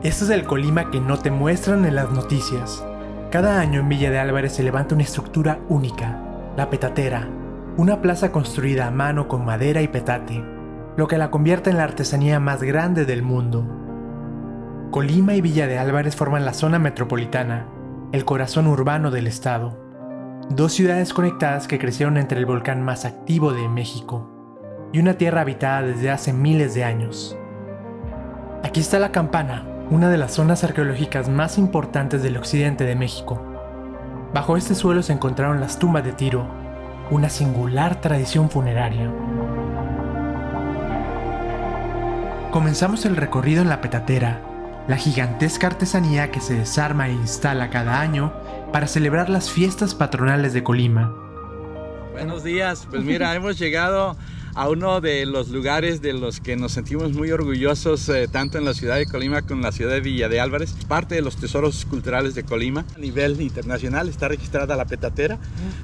Este es el Colima que no te muestran en las noticias. Cada año en Villa de Álvarez se levanta una estructura única, la petatera, una plaza construida a mano con madera y petate, lo que la convierte en la artesanía más grande del mundo. Colima y Villa de Álvarez forman la zona metropolitana, el corazón urbano del estado. Dos ciudades conectadas que crecieron entre el volcán más activo de México y una tierra habitada desde hace miles de años. Aquí está La Campana, una de las zonas arqueológicas más importantes del occidente de México. Bajo este suelo se encontraron las tumbas de Tiro, una singular tradición funeraria. Comenzamos el recorrido en la petatera, la gigantesca artesanía que se desarma e instala cada año para celebrar las fiestas patronales de Colima. Buenos días, pues mira, hemos llegado a uno de los lugares de los que nos sentimos muy orgullosos, tanto en la ciudad de Colima como en la ciudad de Villa de Álvarez. Parte de los tesoros culturales de Colima. A nivel internacional está registrada la petatera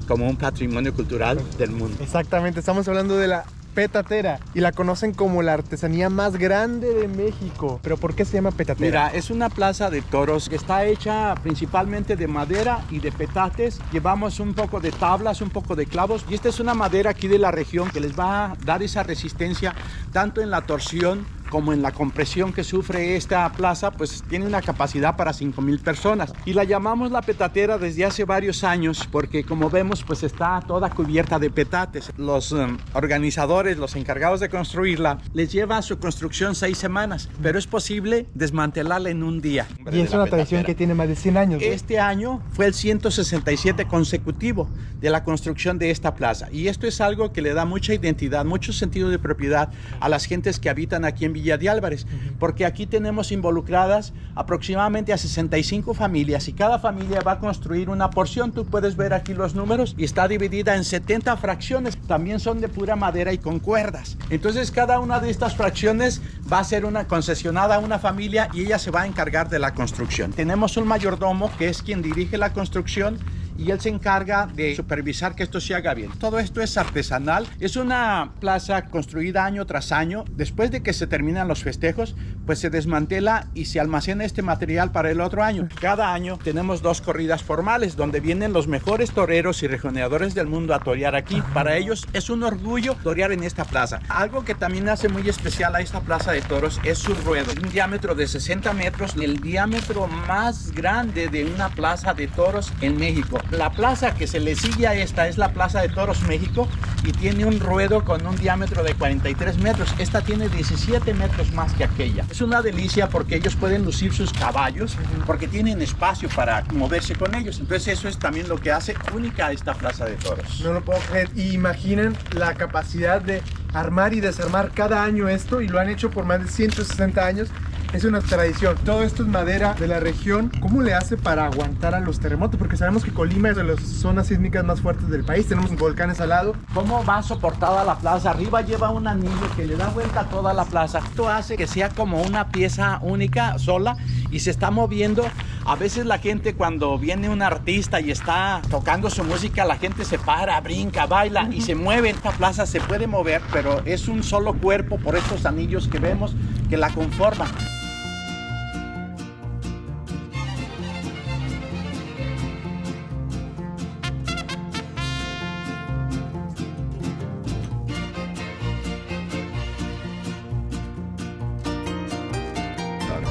como un patrimonio cultural del mundo. Exactamente, estamos hablando de la petatera y la conocen como la artesanía más grande de México. ¿Pero por qué se llama petatera? Mira, es una plaza de toros que está hecha principalmente de madera y de petates. Llevamos un poco de tablas, un poco de clavos, y esta es una madera aquí de la región que les va a dar esa resistencia tanto en la torsión como en la compresión que sufre esta plaza. Pues tiene una capacidad para 5,000 personas y la llamamos la petatera desde hace varios años porque, como vemos, pues está toda cubierta de petates. Los organizadores, los encargados de construirla, les lleva a su construcción 6 semanas, pero es posible desmantelarla en un día. Y es una tradición que tiene más de 100 años, ¿no? Este año fue el 167 consecutivo de la construcción de esta plaza, y esto es algo que le da mucha identidad, mucho sentido de propiedad a las gentes que habitan aquí en Villa de Álvarez, porque aquí tenemos involucradas aproximadamente a 65 familias y cada familia va a construir una porción. Tú puedes ver aquí los números y está dividida en 70 fracciones. También son de pura madera y con cuerdas. Entonces cada una de estas fracciones va a ser una concesionada a una familia y ella se va a encargar de la construcción. Tenemos un mayordomo que es quien dirige la construcción y él se encarga de supervisar que esto se haga bien. Todo esto es artesanal. Es una plaza construida año tras año. Después de que se terminan los festejos, pues se desmantela y se almacena este material para el otro año. Cada año tenemos 2 corridas formales donde vienen los mejores toreros y rejoneadores del mundo a torear aquí. Para ellos es un orgullo torear en esta plaza. Algo que también hace muy especial a esta plaza de toros es su ruedo. Un diámetro de 60 metros, el diámetro más grande de una plaza de toros en México. La plaza que se le sigue a esta es la Plaza de Toros México y tiene un ruedo con un diámetro de 43 metros. Esta tiene 17 metros más que aquella. Es una delicia porque ellos pueden lucir sus caballos porque tienen espacio para moverse con ellos. Entonces eso es también lo que hace única a esta Plaza de Toros. No lo puedo creer. Y imaginen la capacidad de armar y desarmar cada año esto, y lo han hecho por más de 160 años. Es una tradición. Todo esto es madera de la región. ¿Cómo le hace para aguantar a los terremotos? Porque sabemos que Colima es de las zonas sísmicas más fuertes del país. Tenemos volcanes al lado. ¿Cómo va soportada la plaza? Arriba lleva un anillo que le da vuelta a toda la plaza. Esto hace que sea como una pieza única, sola, y se está moviendo. A veces la gente, cuando viene un artista y está tocando su música, la gente se para, brinca, baila y se mueve. Esta plaza se puede mover, pero es un solo cuerpo por estos anillos que vemos que la conforman.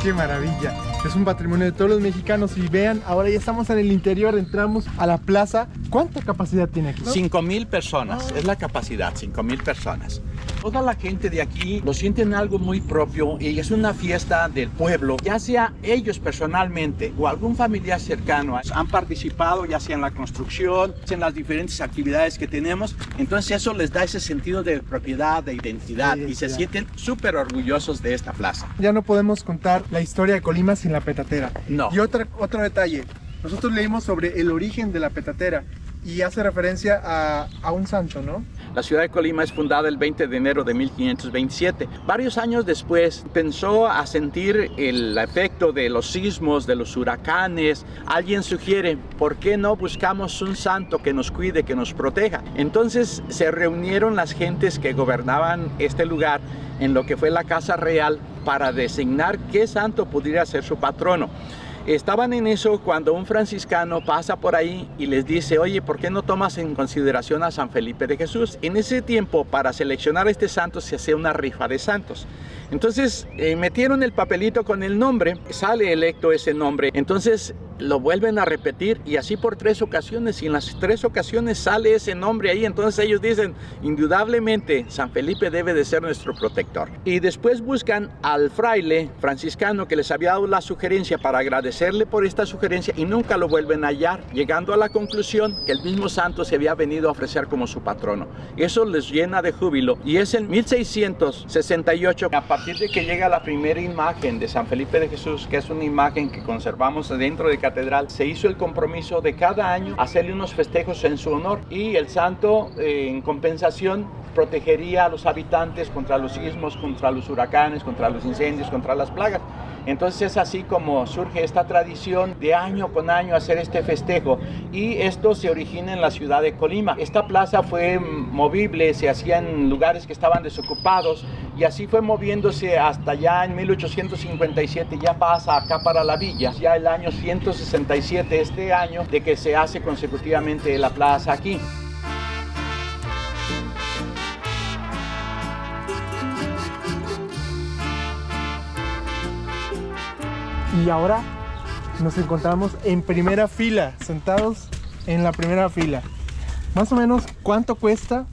¡Qué maravilla! Es un patrimonio de todos los mexicanos. Y vean, ahora ya estamos en el interior, entramos a la plaza. ¿Cuánta capacidad tiene aquí? 5,000 personas, es la capacidad, 5,000 personas. Toda la gente de aquí lo sienten algo muy propio y es una fiesta del pueblo. Ya sea ellos personalmente o algún familiar cercano han participado, ya sea en la construcción, en las diferentes actividades que tenemos. Entonces eso les da ese sentido de propiedad, de identidad, y se sienten súper orgullosos de esta plaza. Ya no podemos contar la historia de Colima sin la petatera. No. Y otro detalle. Nosotros leímos sobre el origen de la petatera y hace referencia a un santo, ¿no? La ciudad de Colima es fundada el 20 de enero de 1527. Varios años después pensó a sentir el efecto de los sismos, de los huracanes. Alguien sugiere, ¿por qué no buscamos un santo que nos cuide, que nos proteja? Entonces se reunieron las gentes que gobernaban este lugar en lo que fue la Casa Real para designar qué santo pudiera ser su patrono. Estaban en eso cuando un franciscano pasa por ahí y les dice, oye, ¿por qué no tomas en consideración a San Felipe de Jesús? En ese tiempo, para seleccionar a este santo, se hacía una rifa de santos. Entonces, metieron el papelito con el nombre, sale electo ese nombre. Entonces, lo vuelven a repetir y así por 3 ocasiones. Y en las 3 ocasiones sale ese nombre ahí. Entonces ellos dicen, indudablemente, San Felipe debe de ser nuestro protector. Y después buscan al fraile franciscano que les había dado la sugerencia para agradecerle por esta sugerencia y nunca lo vuelven a hallar, llegando a la conclusión que el mismo santo se había venido a ofrecer como su patrono. Eso les llena de júbilo. Y es en 1668, a partir de que llega la primera imagen de San Felipe de Jesús, que es una imagen que conservamos dentro de catedral, se hizo el compromiso de cada año hacerle unos festejos en su honor y el santo en compensación protegería a los habitantes contra los sismos, contra los huracanes, contra los incendios, contra las plagas. Entonces es así como surge esta tradición de año con año hacer este festejo y esto se origina en la ciudad de Colima. Esta plaza fue movible, se hacía en lugares que estaban desocupados y así fue moviéndose hasta ya en 1857, ya pasa acá para la villa, ya el año 167, este año de que se hace consecutivamente la plaza aquí. Y ahora nos encontramos en primera fila, sentados en la primera fila. Más o menos, ¿cuánto cuesta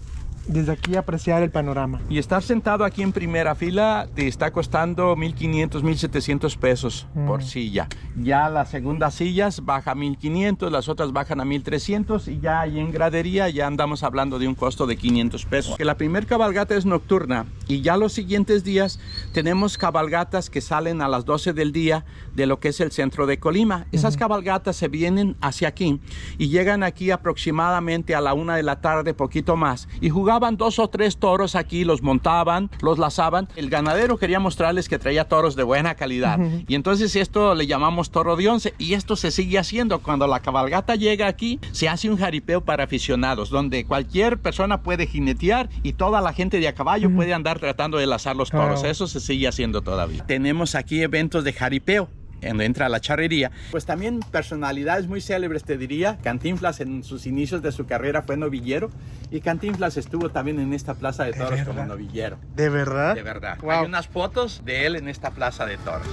desde aquí apreciar el panorama? Y estar sentado aquí en primera fila te está costando 1,500, 1,700 pesos por silla. Ya las segundas sillas baja 1,500, las otras bajan a 1,300 y ya ahí en gradería ya andamos hablando de un costo de 500 pesos. Que la primer cabalgata es nocturna y ya los siguientes días tenemos cabalgatas que salen a las 12 del día de lo que es el centro de Colima. Esas cabalgatas se vienen hacia aquí y llegan aquí aproximadamente a la 1 de la tarde, poquito más, y jugaban 2 o 3 toros aquí, los montaban, los lazaban. El ganadero quería mostrarles que traía toros de buena calidad y entonces esto le llamamos toro de 11 y esto se sigue haciendo. Cuando la cabalgata llega aquí se hace un jaripeo para aficionados donde cualquier persona puede jinetear y toda la gente de a caballo puede andar tratando de lazar los toros. Eso se sigue haciendo todavía. Tenemos aquí eventos de jaripeo donde entra la charrería. Pues también personalidades muy célebres, te diría. Cantinflas en sus inicios de su carrera fue novillero y Cantinflas estuvo también en esta plaza de toros como novillero. ¿De verdad? De verdad. Wow. Hay unas fotos de él en esta plaza de toros.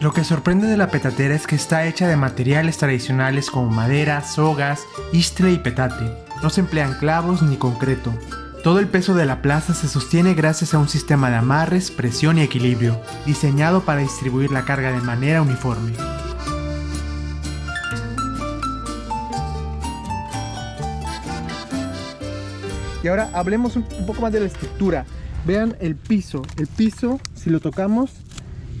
Lo que sorprende de la petatera es que está hecha de materiales tradicionales como madera, sogas, istre y petate. No se emplean clavos ni concreto. Todo el peso de la plaza se sostiene gracias a un sistema de amarres, presión y equilibrio, diseñado para distribuir la carga de manera uniforme. Y ahora hablemos un poco más de la estructura. Vean el piso. El piso, si lo tocamos,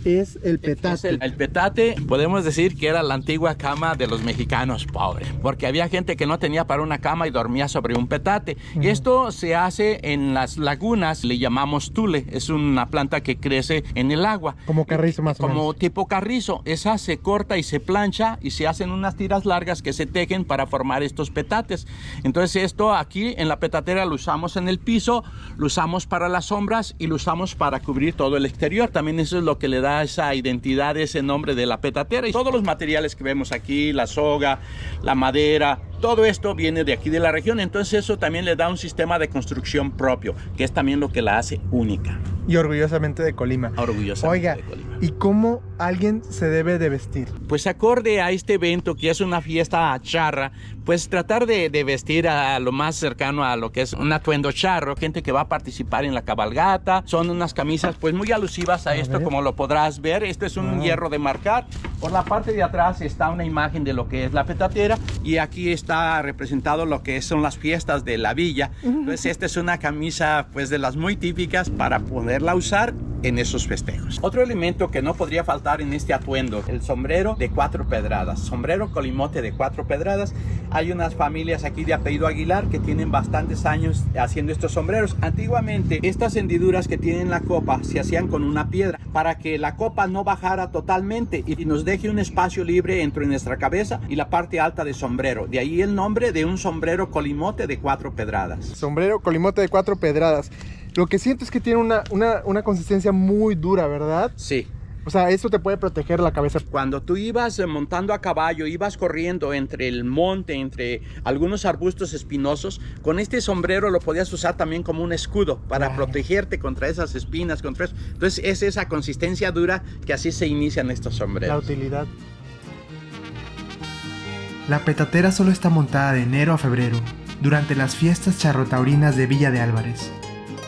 es el petate. El petate, podemos decir que era la antigua cama de los mexicanos pobres, porque había gente que no tenía para una cama y dormía sobre un petate. Y esto se hace en las lagunas, le llamamos tule, es una planta que crece en el agua. Como carrizo más o menos. Como tipo carrizo. Esa se corta y se plancha y se hacen unas tiras largas que se tejen para formar estos petates. Entonces esto aquí en la petatera lo usamos en el piso, lo usamos para las sombras y lo usamos para cubrir todo el exterior. También eso es lo que le da esa identidad, ese nombre de la petatera. Y todos los materiales que vemos aquí, la soga, la madera, todo esto viene de aquí de la región. Entonces eso también le da un sistema de construcción propio, que es también lo que la hace única. Y orgullosamente de Colima. Orgullosamente Oiga, de Colima. ¿y cómo alguien se debe de vestir? Pues acorde a este evento que es una fiesta charra, pues tratar de vestir a lo más cercano a lo que es un atuendo charro. Gente que va a participar en la cabalgata, son unas camisas pues muy alusivas a esto, como lo podrás ver. Este es un hierro de marcar. Por la parte de atrás está una imagen de lo que es la petatera y aquí está representado lo que son las fiestas de la villa. Entonces esta es una camisa pues de las muy típicas para poderla usar en esos festejos. Otro elemento que no podría faltar en este atuendo, el sombrero de 4 pedradas, sombrero colimote de 4 pedradas. Hay unas familias aquí de apellido Aguilar que tienen bastantes años haciendo estos sombreros. Antiguamente estas hendiduras que tienen la copa se hacían con una piedra para que la copa no bajara totalmente y nos deje un espacio libre entre nuestra cabeza y la parte alta del sombrero. De ahí el nombre de un sombrero colimote de 4 pedradas. Sombrero colimote de 4 pedradas. Lo que siento es que tiene una consistencia muy dura, ¿verdad? Sí. O sea, eso te puede proteger la cabeza. Cuando tú ibas montando a caballo, ibas corriendo entre el monte, entre algunos arbustos espinosos, con este sombrero lo podías usar también como un escudo para protegerte contra esas espinas, contra eso. Entonces es esa consistencia dura que así se inician estos sombreros. La utilidad. La petatera solo está montada de enero a febrero, durante las fiestas charrotaurinas de Villa de Álvarez.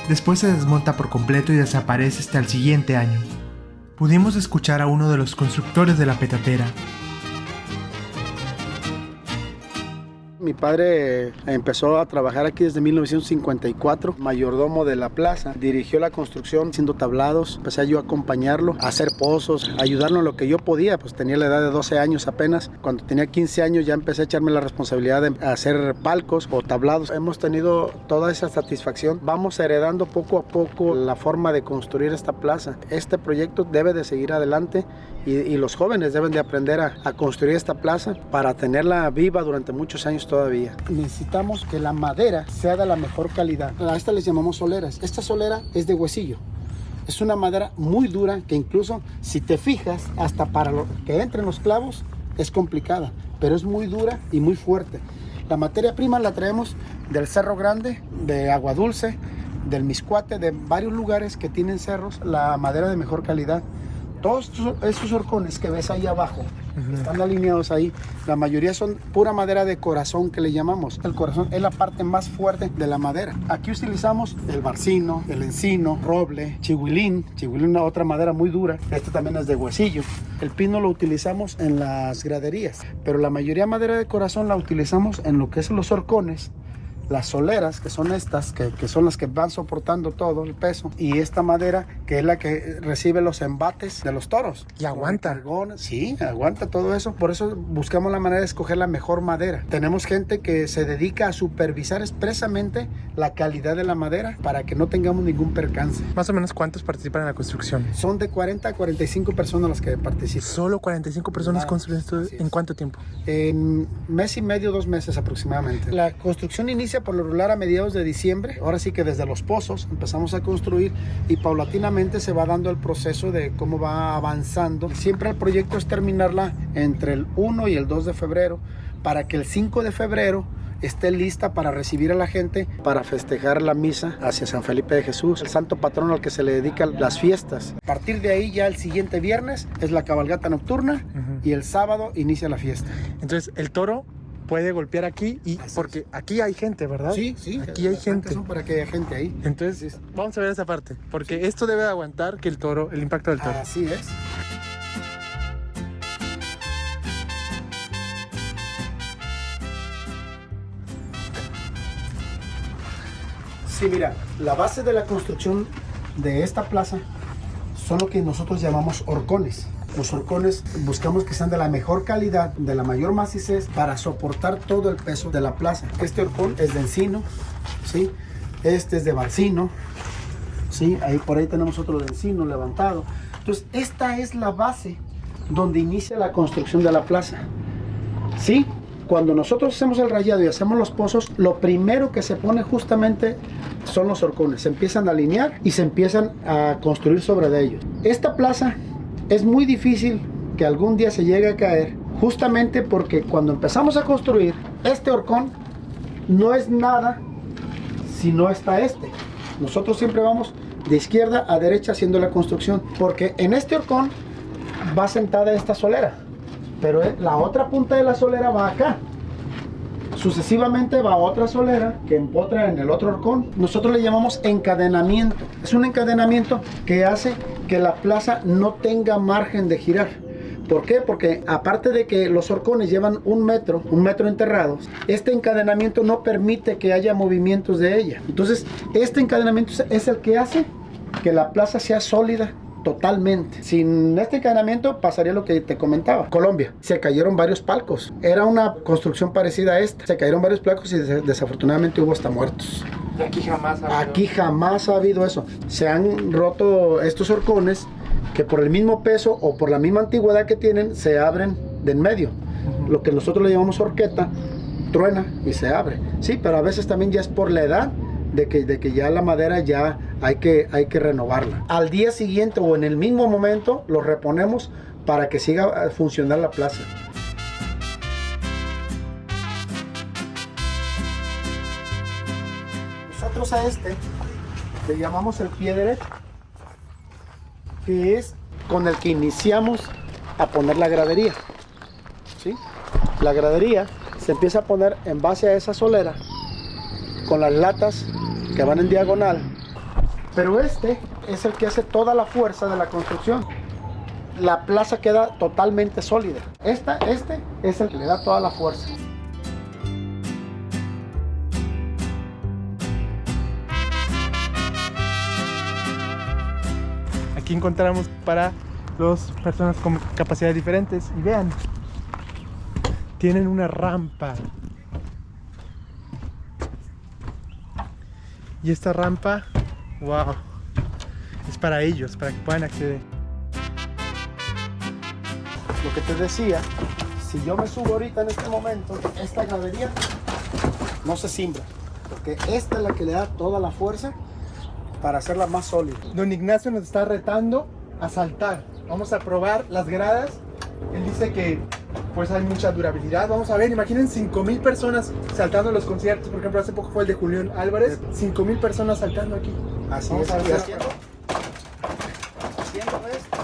Después se desmonta por completo y desaparece hasta el siguiente año. Pudimos escuchar a uno de los constructores de la petatera. Mi padre empezó a trabajar aquí desde 1954, mayordomo de la plaza. Dirigió la construcción haciendo tablados. Empecé yo a acompañarlo, a hacer pozos, a ayudarlo en lo que yo podía. Pues tenía la edad de 12 años apenas. Cuando tenía 15 años ya empecé a echarme la responsabilidad de hacer palcos o tablados. Hemos tenido toda esa satisfacción. Vamos heredando poco a poco la forma de construir esta plaza. Este proyecto debe de seguir adelante y los jóvenes deben de aprender a construir esta plaza para tenerla viva durante muchos años todavía. Necesitamos que la madera sea de la mejor calidad. A esta les llamamos soleras. Esta solera es de huesillo. Es una madera muy dura que incluso si te fijas hasta para que entren los clavos es complicada, pero es muy dura y muy fuerte. La materia prima la traemos del Cerro Grande, de Agua Dulce, del Mixcuate, de varios lugares que tienen cerros, la madera de mejor calidad. Todos esos horcones que ves ahí abajo están alineados ahí. La mayoría son pura madera de corazón que le llamamos. El corazón es la parte más fuerte de la madera. Aquí utilizamos el barcino, el encino, roble, chihuilín. Chihuilín es otra madera muy dura. Este también es de huesillo. El pino lo utilizamos en las graderías, pero la mayoría madera de corazón la utilizamos en lo que es los horcones. Las soleras, que son estas, que son las que van soportando todo el peso. Y esta madera, que es la que recibe los embates de los toros. Y aguanta. Cargones, sí, aguanta todo eso. Por eso buscamos la manera de escoger la mejor madera. Tenemos gente que se dedica a supervisar expresamente la calidad de la madera para que no tengamos ningún percance. Más o menos, ¿cuántos participan en la construcción? Son de 40 a 45 personas las que participan. Solo 45 personas construyen esto. ¿En cuánto tiempo? En mes y medio, 2 meses aproximadamente. La construcción inicia por lo regular a mediados de diciembre. Ahora sí que desde los pozos empezamos a construir y paulatinamente se va dando el proceso de cómo va avanzando. Siempre el proyecto es terminarla entre el 1 y el 2 de febrero para que el 5 de febrero esté lista para recibir a la gente para festejar la misa hacia San Felipe de Jesús, el santo patrono al que se le dedican las fiestas. A partir de ahí ya el siguiente viernes es la cabalgata nocturna y el sábado inicia la fiesta. Entonces el toro puede golpear aquí porque aquí hay gente, ¿verdad? Sí, sí. Aquí hay gente. Son para que haya gente ahí. Entonces vamos a ver esa parte, porque esto debe aguantar que el impacto del toro. Así es. Sí, mira, la base de la construcción de esta plaza son lo que nosotros llamamos horcones. Los horcones buscamos que sean de la mejor calidad, de la mayor macizez para soportar todo el peso de la plaza. Este horcón es de encino, ¿sí? Este es de barcino, ¿sí? Ahí por ahí tenemos otro de encino levantado. Entonces, esta es la base donde inicia la construcción de la plaza, ¿sí? Cuando nosotros hacemos el rayado y hacemos los pozos, lo primero que se pone justamente son los horcones. Se empiezan a alinear y se empiezan a construir sobre de ellos. Esta plaza es muy difícil que algún día se llegue a caer, justamente porque cuando empezamos a construir, este horcón no es nada si no está este. Nosotros siempre vamos de izquierda a derecha haciendo la construcción, porque en este horcón va sentada esta solera, pero la otra punta de la solera va acá. Sucesivamente va otra solera que empotra en el otro horcón. Nosotros le llamamos encadenamiento. Es un encadenamiento que hace que la plaza no tenga margen de girar. ¿Por qué? Porque aparte de que los horcones llevan un metro enterrados, este encadenamiento no permite que haya movimientos de ella. Entonces, este encadenamiento es el que hace que la plaza sea sólida totalmente. Sin este encadenamiento pasaría lo que te comentaba. Colombia, se cayeron varios palcos. Era una construcción parecida a esta. Se cayeron varios palcos y desafortunadamente hubo hasta muertos. Aquí jamás ha habido eso. Se han roto estos horcones que por el mismo peso o por la misma antigüedad que tienen se abren de en medio. Lo que nosotros le llamamos horqueta, truena y se abre. Sí, pero a veces también ya es por la edad de que ya la madera ya hay que renovarla. Al día siguiente o en el mismo momento lo reponemos para que siga a funcionar la plaza. Nosotros a este le llamamos el pie derecho, que es con el que iniciamos a poner la gradería, ¿sí? La gradería se empieza a poner en base a esa solera con las latas que van en diagonal, pero este es el que hace toda la fuerza de la construcción. La plaza queda totalmente sólida. Este es el que le da toda la fuerza. Aquí encontramos para dos personas con capacidades diferentes y vean, tienen una rampa. Y esta rampa, wow, es para ellos, para que puedan acceder. Lo que te decía, si yo me subo ahorita en este momento, esta gradería no se cimbra, porque esta es la que le da toda la fuerza para hacerla más sólida. Don Ignacio nos está retando a saltar. Vamos a probar las gradas. Él dice que pues hay mucha durabilidad. Vamos a ver, imaginen 5,000 personas saltando en los conciertos. Por ejemplo, hace poco fue el de Julián Álvarez. 5,000 personas saltando aquí. Así Vamos es, a ver. y haciendo esto.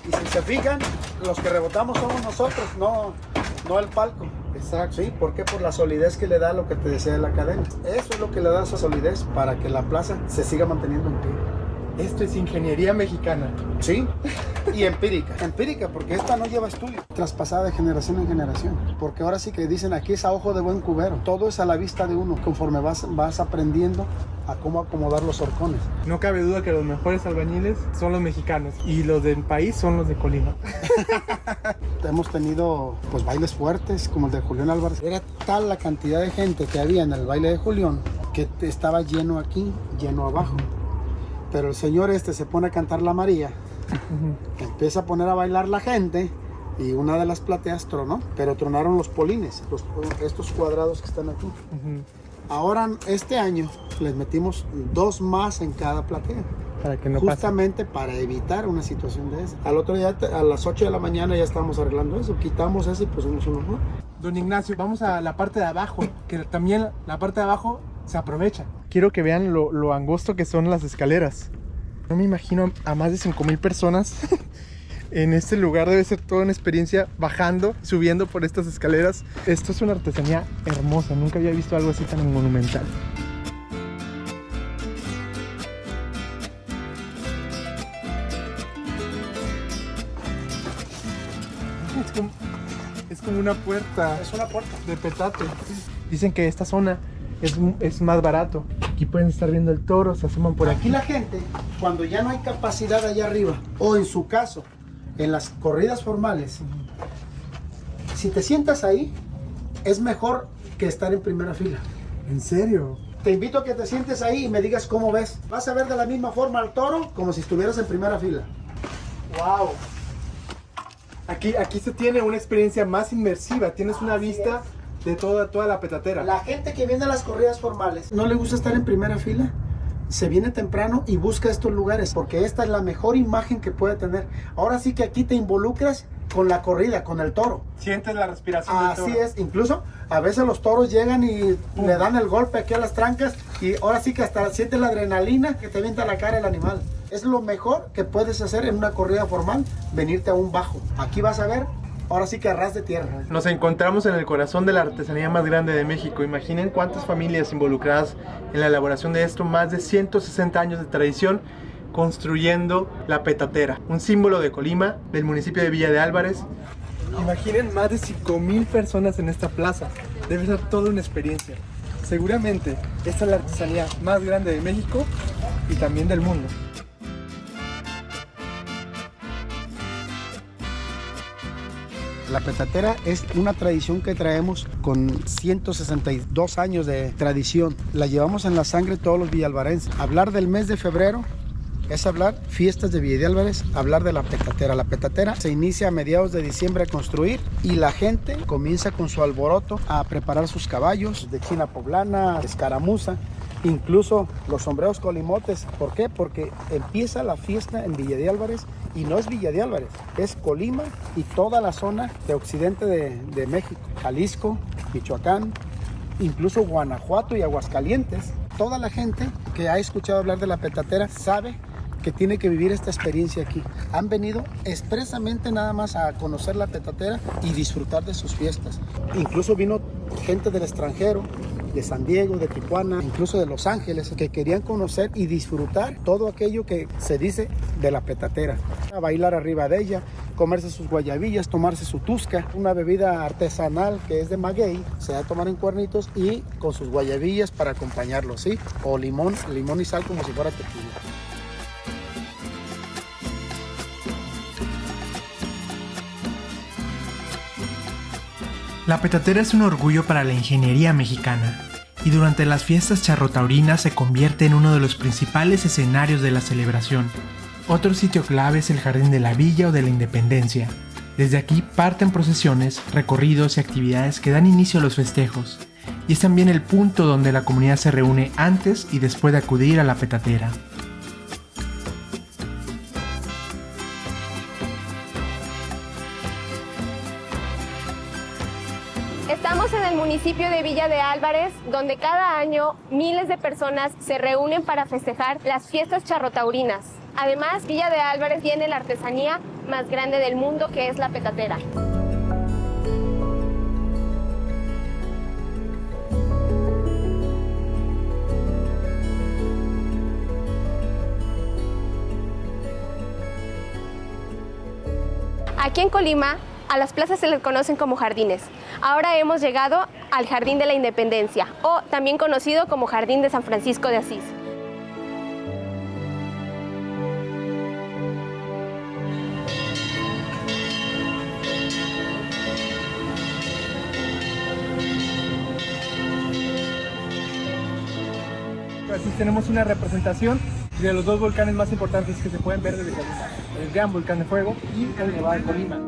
Y si se fijan, los que rebotamos somos nosotros, no el palco. Exacto. ¿Sí? ¿Por qué? Por la solidez que le da lo que te decía de la cadena. Eso es lo que le da esa solidez para que la plaza se siga manteniendo en pie. Esto es ingeniería mexicana. Sí, y empírica. Empírica, porque esta no lleva estudio. Traspasada de generación en generación. Porque ahora sí que dicen aquí es a ojo de buen cubero. Todo es a la vista de uno. Conforme vas aprendiendo a cómo acomodar los horcones. No cabe duda que los mejores albañiles son los mexicanos y los del país son los de Colima. Hemos tenido pues bailes fuertes como el de Julián Álvarez. Era tal la cantidad de gente que había en el baile de Julián que estaba lleno aquí, lleno abajo. Pero el señor se pone a cantar la María, empieza a poner a bailar la gente y una de las plateas tronó, pero tronaron los polines, estos cuadrados que están aquí. Ahora este año les metimos 2 más en cada platea. Para que no justamente para evitar una situación de esa. Al otro día, a las 8 de la mañana ya estábamos arreglando eso, quitamos eso y pusimos uno nuevo. Don Ignacio, vamos a la parte de abajo, que también la parte de abajo se aprovecha. Quiero que vean lo angosto que son las escaleras. No me imagino a más de 5,000 personas en este lugar. Debe ser toda una experiencia bajando, subiendo por estas escaleras. Esto es una artesanía hermosa, nunca había visto algo así tan monumental. Es como una puerta. Es una puerta de petate. Dicen que esta zona es más barato. Aquí pueden estar viendo el toro, se asoman por Aquí aquí. la gente, cuando ya no hay capacidad allá arriba, o en su caso, en las corridas formales, si te sientas ahí, es mejor que estar en primera fila. ¿En serio? Te invito a que te sientes ahí y me digas cómo ves. Vas a ver de la misma forma al toro como si estuvieras en primera fila. ¡Wow! Aquí se tiene una experiencia más inmersiva. Tienes una vista de toda la petatera. La gente que viene a las corridas formales no le gusta estar en primera fila. Se viene temprano y busca estos lugares porque esta es la mejor imagen que puede tener. Ahora sí que aquí te involucras con la corrida, con el toro. Sientes la respiración del toro. Así es, incluso a veces los toros llegan y le dan el golpe aquí a las trancas y ahora sí que hasta sientes la adrenalina que te avienta a la cara el animal. Es lo mejor que puedes hacer en una corrida formal, venirte a un bajo. Aquí vas a ver, ahora sí que a ras de tierra. Nos encontramos en el corazón de la artesanía más grande de México. Imaginen cuántas familias involucradas en la elaboración de esto, más de 160 años de tradición construyendo la petatera, un símbolo de Colima, del municipio de Villa de Álvarez. Imaginen más de 5,000 personas en esta plaza. Debe ser toda una experiencia. Seguramente esta es la artesanía más grande de México y también del mundo. La petatera es una tradición que traemos con 162 años de tradición. La llevamos en la sangre todos los villalvarenses. Hablar del mes de febrero es hablar fiestas de Villa de Álvarez, hablar de la petatera. La petatera se inicia a mediados de diciembre a construir y la gente comienza con su alboroto a preparar sus caballos de china poblana, escaramuza. incluso los sombreros colimotes. ¿Por qué? Porque empieza la fiesta en Villa de Álvarez y no es Villa de Álvarez, es Colima y toda la zona de occidente de México, Jalisco, Michoacán, incluso Guanajuato y Aguascalientes. Toda la gente que ha escuchado hablar de la petatera sabe que tiene que vivir esta experiencia aquí. Han venido expresamente nada más a conocer la petatera y disfrutar de sus fiestas. Incluso vino gente del extranjero, de San Diego, de Tijuana, incluso de Los Ángeles, que querían conocer y disfrutar todo aquello que se dice de la petatera. A bailar arriba de ella, comerse sus guayabillas, tomarse su tusca, una bebida artesanal que es de maguey, se da a tomar en cuernitos y con sus guayabillas para acompañarlo, ¿sí? O limón y sal como si fuera tequila. La petatera es un orgullo para la ingeniería mexicana y durante las fiestas charrotaurinas se convierte en uno de los principales escenarios de la celebración. Otro sitio clave es el Jardín de la Villa o de la Independencia. Desde aquí parten procesiones, recorridos y actividades que dan inicio a los festejos, y es también el punto donde la comunidad se reúne antes y después de acudir a la petatera. Estamos en el municipio de Villa de Álvarez, donde cada año miles de personas se reúnen para festejar las fiestas charrotaurinas. Además, Villa de Álvarez tiene la artesanía más grande del mundo, que es la petatera. Aquí en Colima, a las plazas se les conocen como jardines. Ahora hemos llegado al Jardín de la Independencia, o también conocido como Jardín de San Francisco de Asís. Así tenemos una representación de los dos volcanes más importantes que se pueden ver desde Colima: el Gran Volcán de Fuego y el Nevado de Colima.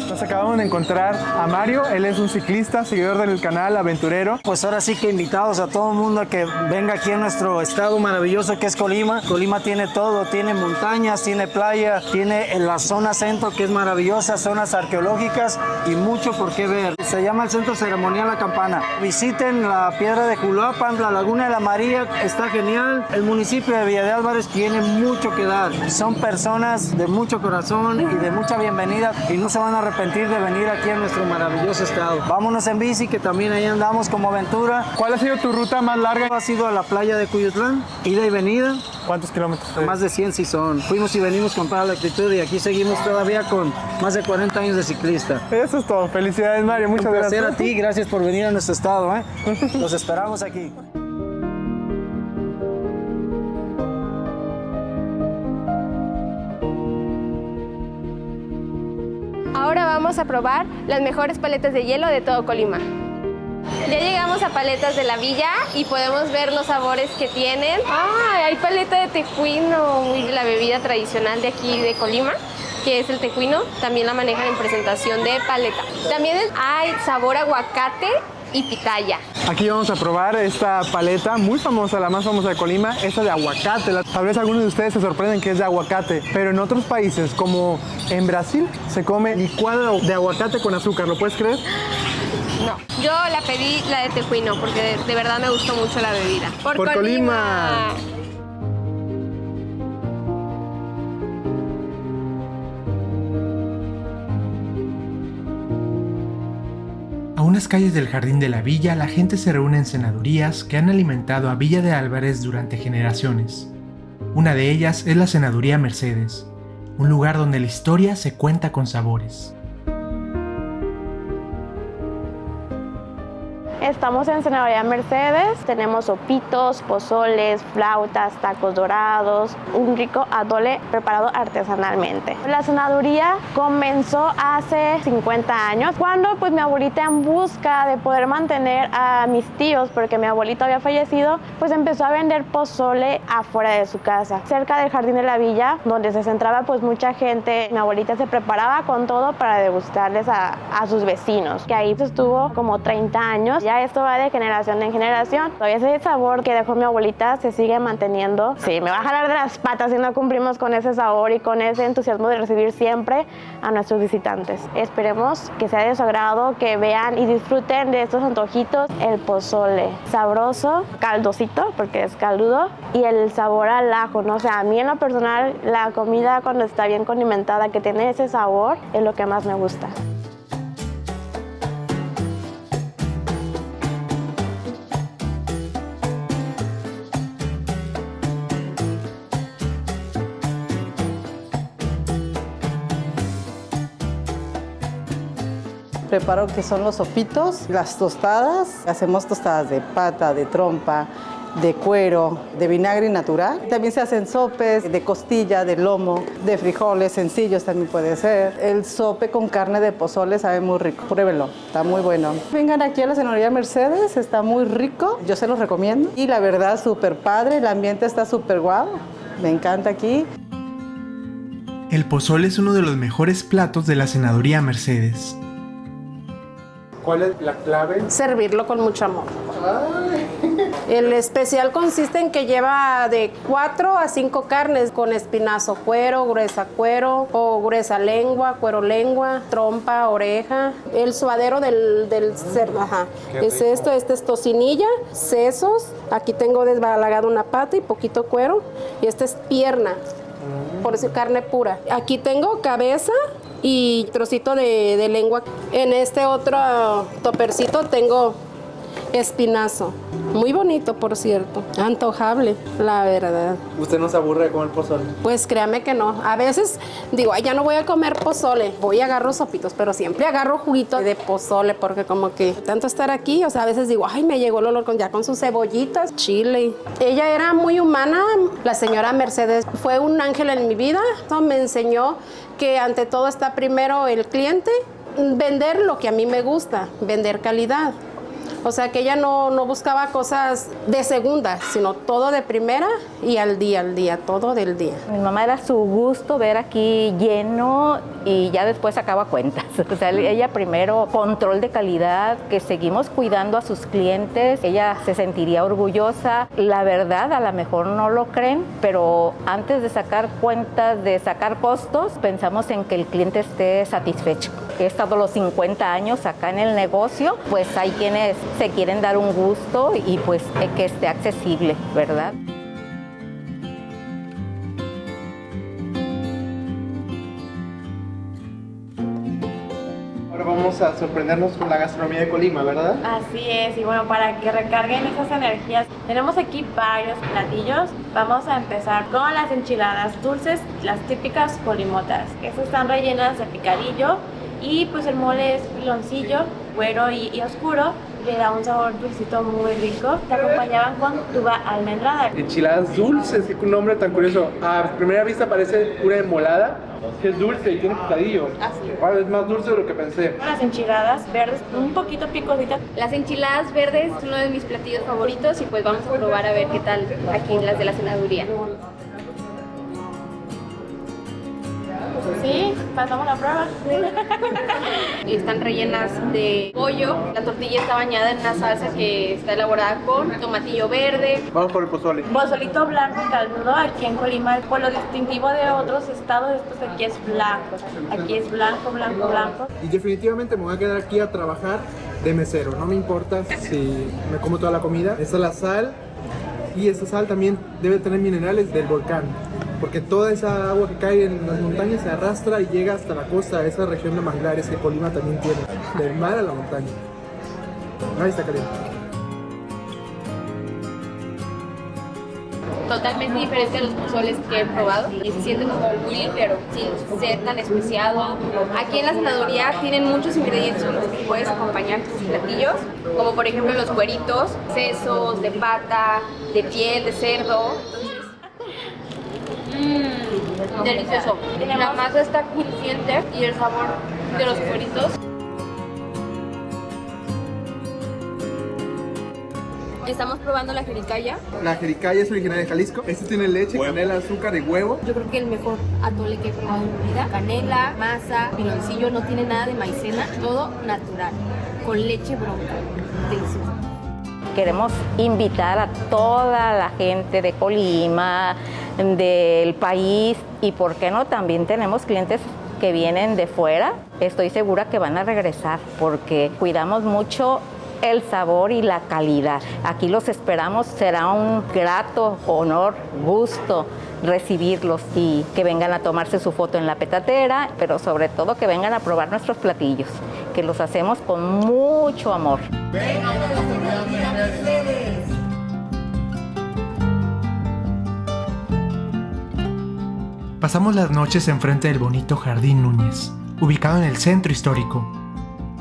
Nos acabamos de encontrar a Mario, él es un ciclista, seguidor del canal, aventurero. Pues ahora sí que invitados a todo el mundo a que venga aquí a nuestro estado maravilloso que es Colima. Colima tiene todo, tiene montañas, tiene playa, tiene la zona centro que es maravillosa, zonas arqueológicas y mucho por qué ver. Se llama el Centro Ceremonial La Campana. Visiten la Piedra de Juluapan, la Laguna de la María, está genial. El municipio de Villa de Álvarez tiene mucho que dar. Son personas de mucho corazón y de mucha bienvenida y no se van a arrepentir de venir aquí a nuestro maravilloso estado. Vámonos en bici, que también ahí andamos como aventura. ¿Cuál ha sido tu ruta más larga? Ha sido a la playa de Cuyutlán, ida y venida. ¿Cuántos kilómetros? Más de 100 sí son. Fuimos y venimos con toda la actitud y aquí seguimos todavía con más de 40 años de ciclista. Eso es todo. Felicidades, Mario. Muchas gracias. Un placer a ti. Gracias por venir a nuestro estado. Los esperamos aquí. Ahora vamos a probar las mejores paletas de hielo de todo Colima. Ya llegamos a Paletas de la Villa y podemos ver los sabores que tienen. ¡Ah! Hay paleta de tejuino, la bebida tradicional de aquí de Colima, que es el tejuino. También la manejan en presentación de paleta. También hay sabor aguacate y pitaya. Aquí vamos a probar esta paleta muy famosa, la más famosa de Colima, esta de aguacate. Tal vez algunos de ustedes se sorprenden que es de aguacate, pero en otros países, como en Brasil, se come licuado de aguacate con azúcar. ¿Lo puedes creer? No, yo la pedí la de tejuino porque de verdad me gustó mucho la bebida. ¡Por Colima! A unas calles del Jardín de la Villa, la gente se reúne en cenadurías que han alimentado a Villa de Álvarez durante generaciones. Una de ellas es la Cenaduría Mercedes, un lugar donde la historia se cuenta con sabores. Estamos en Senaduría Mercedes, tenemos sopitos, pozoles, flautas, tacos dorados, un rico atole preparado artesanalmente. La senaduría comenzó hace 50 años, cuando pues mi abuelita, en busca de poder mantener a mis tíos, porque mi abuelito había fallecido, pues empezó a vender pozole afuera de su casa, cerca del jardín de la villa, donde se centraba pues mucha gente. Mi abuelita se preparaba con todo para degustarles a sus vecinos, que ahí estuvo como 30 años. Ya esto va de generación en generación. Todavía ese sabor que dejó mi abuelita se sigue manteniendo. Sí, me va a jalar de las patas si no cumplimos con ese sabor y con ese entusiasmo de recibir siempre a nuestros visitantes. Esperemos que sea de su agrado, que vean y disfruten de estos antojitos. El pozole sabroso, caldosito, porque es caldudo, y el sabor al ajo, ¿no? O sea, a mí en lo personal, la comida cuando está bien condimentada, que tiene ese sabor, es lo que más me gusta. Preparo que son los sopitos, las tostadas. Hacemos tostadas de pata, de trompa, de cuero, de vinagre natural. También se hacen sopes de costilla, de lomo, de frijoles sencillos también puede ser. El sope con carne de pozole sabe muy rico. Pruébenlo, está muy bueno. Vengan aquí a la Senaduría Mercedes, está muy rico. Yo se los recomiendo. Y la verdad, súper padre, el ambiente está súper guau. Me encanta aquí. El pozole es uno de los mejores platos de la Senaduría Mercedes. ¿Cuál es la clave? Servirlo con mucho amor. El especial consiste en que lleva de 4 a 5 carnes, con espinazo cuero, o gruesa lengua, cuero lengua, trompa, oreja. El suadero del cerdo, ajá. Es esto, este es tocinilla, sesos. Aquí tengo desbalagado una pata y poquito cuero. Y esta es pierna, por decir carne pura. Aquí tengo cabeza y trocito de lengua. En este otro topercito tengo espinazo. Muy bonito, por cierto. Antojable, la verdad. ¿Usted no se aburre de comer pozole? Pues créame que no. A veces digo, ay, ya no voy a comer pozole. Voy y agarro sopitos, pero siempre agarro juguito de pozole porque como que tanto estar aquí, o sea, a veces digo, ay, me llegó el olor ya con sus cebollitas, chile. Ella era muy humana. La señora Mercedes fue un ángel en mi vida. Esto me enseñó que ante todo está primero el cliente, vender lo que a mí me gusta, vender calidad. O sea, que ella no buscaba cosas de segunda, sino todo de primera y al día, todo del día. Mi mamá era su gusto ver aquí lleno y ya después sacaba cuentas. O sea, ella primero control de calidad, que seguimos cuidando a sus clientes. Ella se sentiría orgullosa. La verdad, a lo mejor no lo creen, pero antes de sacar cuentas, de sacar costos, pensamos en que el cliente esté satisfecho. He estado los 50 años acá en el negocio, pues hay quienes se quieren dar un gusto y pues que esté accesible, ¿verdad? Ahora vamos a sorprendernos con la gastronomía de Colima, ¿verdad? Así es, y bueno, para que recarguen esas energías, tenemos aquí varios platillos. Vamos a empezar con las enchiladas dulces, las típicas colimotas. Estas están rellenas de picadillo y pues el mole es piloncillo, güero y oscuro. Le da un sabor dulcito muy rico. Te acompañaban con tuba almendrada. Enchiladas dulces, qué nombre tan curioso. A primera vista parece una emolada, que es dulce y tiene picadillo. Así es. Ahora es más dulce de lo que pensé. Las enchiladas verdes, un poquito picositas. Las enchiladas verdes son uno de mis platillos favoritos y pues vamos a probar a ver qué tal aquí las de la senaduría. Sí, pasamos la prueba. Están rellenas de pollo. La tortilla está bañada en una salsa que está elaborada con tomatillo verde. Vamos por el pozole. Pozolito blanco y caldudo aquí en Colima. Por lo distintivo de otros estados, pues aquí es blanco. Aquí es blanco, blanco, blanco. Y definitivamente me voy a quedar aquí a trabajar de mesero. No me importa si me como toda la comida. Esta es la sal. Y esta sal también debe tener minerales del volcán, porque toda esa agua que cae en las montañas se arrastra y llega hasta la costa, esa región de manglares que Colima también tiene, del mar a la montaña. Ahí está caliente. totalmente diferente a los pozoles que he probado y se siente como muy ligero, sin ser tan especiado. Aquí en la senaduría tienen muchos ingredientes con los que puedes acompañar tus platillos, como por ejemplo los cueritos, sesos de pata, de piel, de cerdo. Delicioso. La masa está crujiente y el sabor de los cueritos. Estamos probando la jericaya. La jericaya es originaria de Jalisco. Este tiene leche, canela, azúcar y huevo. Yo creo que el mejor atole que he probado en mi vida. Canela, masa, piloncillo, no tiene nada de maicena, todo natural, con leche bronca. Delicioso. Queremos invitar a toda la gente de Colima, del país y, ¿por qué no? También tenemos clientes que vienen de fuera. Estoy segura que van a regresar porque cuidamos mucho el sabor y la calidad. Aquí los esperamos, será un grato honor, gusto recibirlos y que vengan a tomarse su foto en la petatera, pero sobre todo que vengan a probar nuestros platillos, que los hacemos con mucho amor. Pasamos las noches enfrente del bonito Jardín Núñez, ubicado en el centro histórico.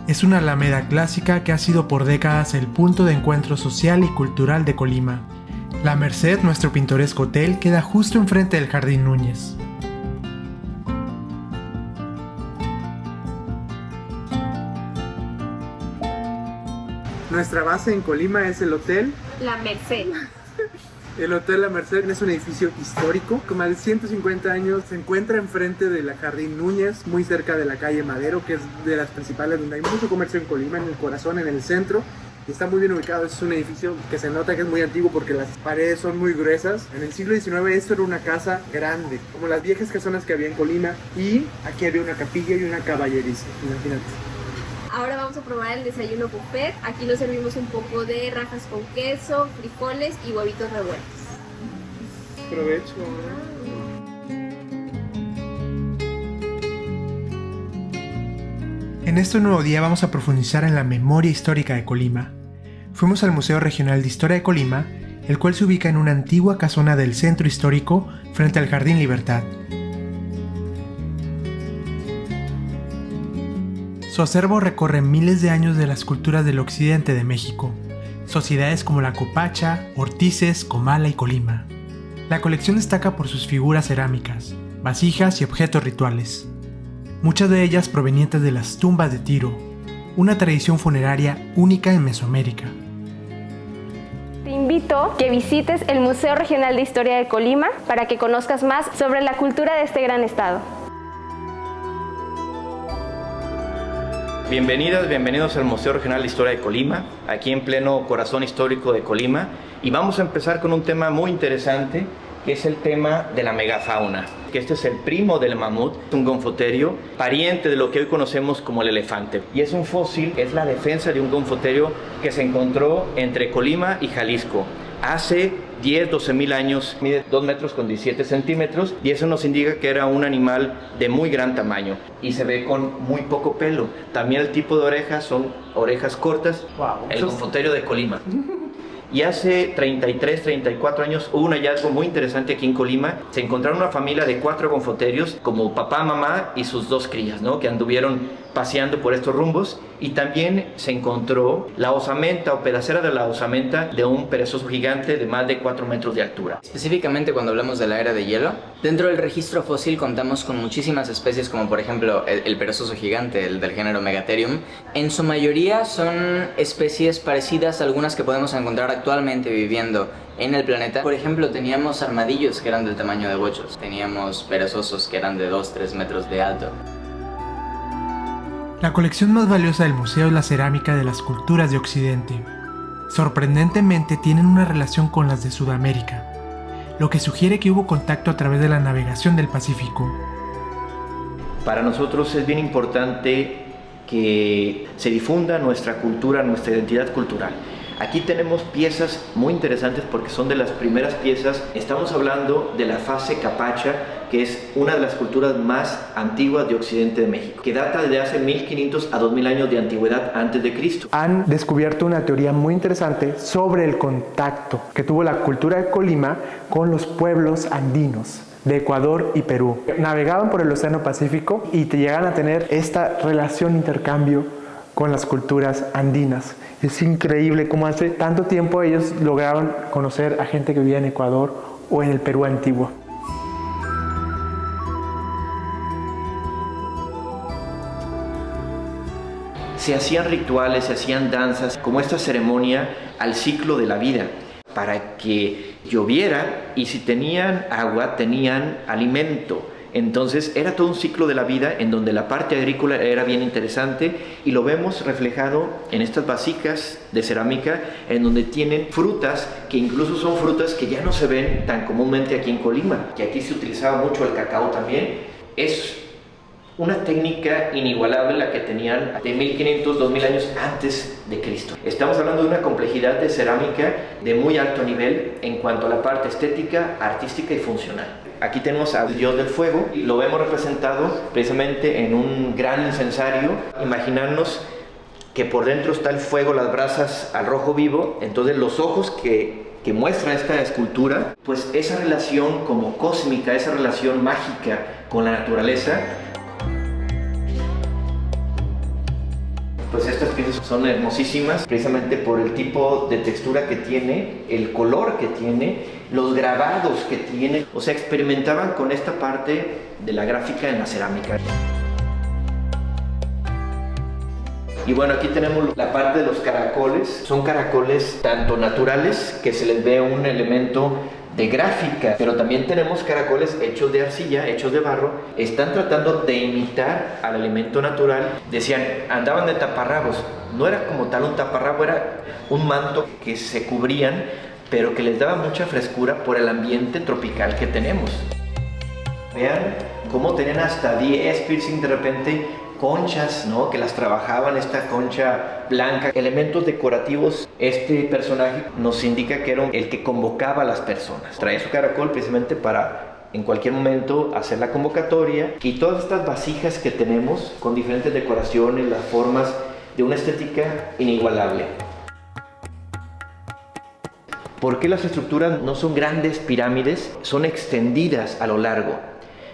Es una alameda clásica que ha sido por décadas el punto de encuentro social y cultural de Colima. La Merced, nuestro pintoresco hotel, queda justo enfrente del Jardín Núñez. Nuestra base en Colima es el Hotel La Merced. El Hotel La Merced es un edificio histórico con más de 150 años. Se encuentra enfrente de la Jardín Núñez, muy cerca de la calle Madero, que es de las principales donde hay mucho comercio en Colima, en el corazón, en el centro. Y está muy bien ubicado. Es un edificio que se nota que es muy antiguo porque las paredes son muy gruesas. En el siglo XIX esto era una casa grande, como las viejas casonas que había en Colima. Y aquí había una capilla y una caballeriza, imagínate. Ahora vamos a probar el desayuno buffet. Aquí nos servimos un poco de rajas con queso, frijoles y huevitos revueltos. Provecho. En este nuevo día vamos a profundizar en la memoria histórica de Colima. Fuimos al Museo Regional de Historia de Colima, el cual se ubica en una antigua casona del centro histórico frente al Jardín Libertad. Su acervo recorre miles de años de las culturas del occidente de México, sociedades como la Copacha, Ortices, Comala y Colima. La colección destaca por sus figuras cerámicas, vasijas y objetos rituales, muchas de ellas provenientes de las tumbas de Tiro, una tradición funeraria única en Mesoamérica. Te invito a que visites el Museo Regional de Historia de Colima para que conozcas más sobre la cultura de este gran estado. Bienvenidas, bienvenidos al Museo Regional de Historia de Colima, aquí en pleno corazón histórico de Colima, y vamos a empezar con un tema muy interesante, que es el tema de la megafauna, que este es el primo del mamut, un gonfoterio, pariente de lo que hoy conocemos como el elefante, y es un fósil, es la defensa de un gonfoterio que se encontró entre Colima y Jalisco hace 10-12 mil años, mide 2 metros con 17 centímetros y eso nos indica que era un animal de muy gran tamaño y se ve con muy poco pelo. También el tipo de orejas son orejas cortas, el gonfoterio de Colima. Y hace 33, 34 años hubo un hallazgo muy interesante aquí en Colima. Se encontraron una familia de 4 gonfoterios, como papá, mamá y sus 2 crías, ¿no? Que anduvieron paseando por estos rumbos. Y también se encontró la osamenta o pedacera de la osamenta de un perezoso gigante de más de 4 metros de altura. Específicamente cuando hablamos de la era de hielo, dentro del registro fósil contamos con muchísimas especies como por ejemplo el perezoso gigante, el del género Megatherium. En su mayoría son especies parecidas a algunas que podemos encontrar actualmente viviendo en el planeta. Por ejemplo, teníamos armadillos que eran del tamaño de bochos, teníamos perezosos que eran de 2-3 metros de alto. La colección más valiosa del museo es la cerámica de las culturas de Occidente. Sorprendentemente tienen una relación con las de Sudamérica, lo que sugiere que hubo contacto a través de la navegación del Pacífico. Para nosotros es bien importante que se difunda nuestra cultura, nuestra identidad cultural. Aquí tenemos piezas muy interesantes porque son de las primeras piezas. Estamos hablando de la fase capacha, que es una de las culturas más antiguas de Occidente de México, que data de hace 1500 a 2000 años de antigüedad antes de Cristo. Han descubierto una teoría muy interesante sobre el contacto que tuvo la cultura de Colima con los pueblos andinos de Ecuador y Perú. Navegaban por el Océano Pacífico y te llegan a tener esta relación, intercambio con las culturas andinas. Es increíble cómo hace tanto tiempo ellos lograron conocer a gente que vivía en Ecuador o en el Perú antiguo. Se hacían rituales, se hacían danzas, como esta ceremonia al ciclo de la vida, para que lloviera y si tenían agua, tenían alimento. Entonces era todo un ciclo de la vida en donde la parte agrícola era bien interesante y lo vemos reflejado en estas vasijas de cerámica en donde tienen frutas que incluso son frutas que ya no se ven tan comúnmente aquí en Colima, que aquí se utilizaba mucho el cacao también. Es una técnica inigualable la que tenían de 1500, 2000 años antes de Cristo. Estamos hablando de una complejidad de cerámica de muy alto nivel en cuanto a la parte estética, artística y funcional. Aquí tenemos al dios del fuego y lo vemos representado precisamente en un gran incensario. Imaginarnos que por dentro está el fuego, las brasas al rojo vivo, entonces los ojos que muestra esta escultura, pues esa relación como cósmica, esa relación mágica con la naturaleza. Pues estas piezas son hermosísimas precisamente por el tipo de textura que tiene, el color que tiene, los grabados que tiene. O sea, experimentaban con esta parte de la gráfica en la cerámica. Y bueno, aquí tenemos la parte de los caracoles. Son caracoles tanto naturales, que se les ve un elemento de gráfica, pero también tenemos caracoles hechos de arcilla, hechos de barro. Están tratando de imitar al elemento natural. Decían, andaban de taparrabos. No era como tal un taparrabo, era un manto que se cubrían, pero que les daba mucha frescura por el ambiente tropical que tenemos. Vean cómo tenían hasta 10 piercing de repente, conchas, ¿no? Que las trabajaban, esta concha blanca, elementos decorativos. Este personaje nos indica que era el que convocaba a las personas. Traía su caracol precisamente para en cualquier momento hacer la convocatoria. Y todas estas vasijas que tenemos con diferentes decoraciones, las formas de una estética inigualable. ¿Por qué las estructuras no son grandes pirámides? Son extendidas a lo largo.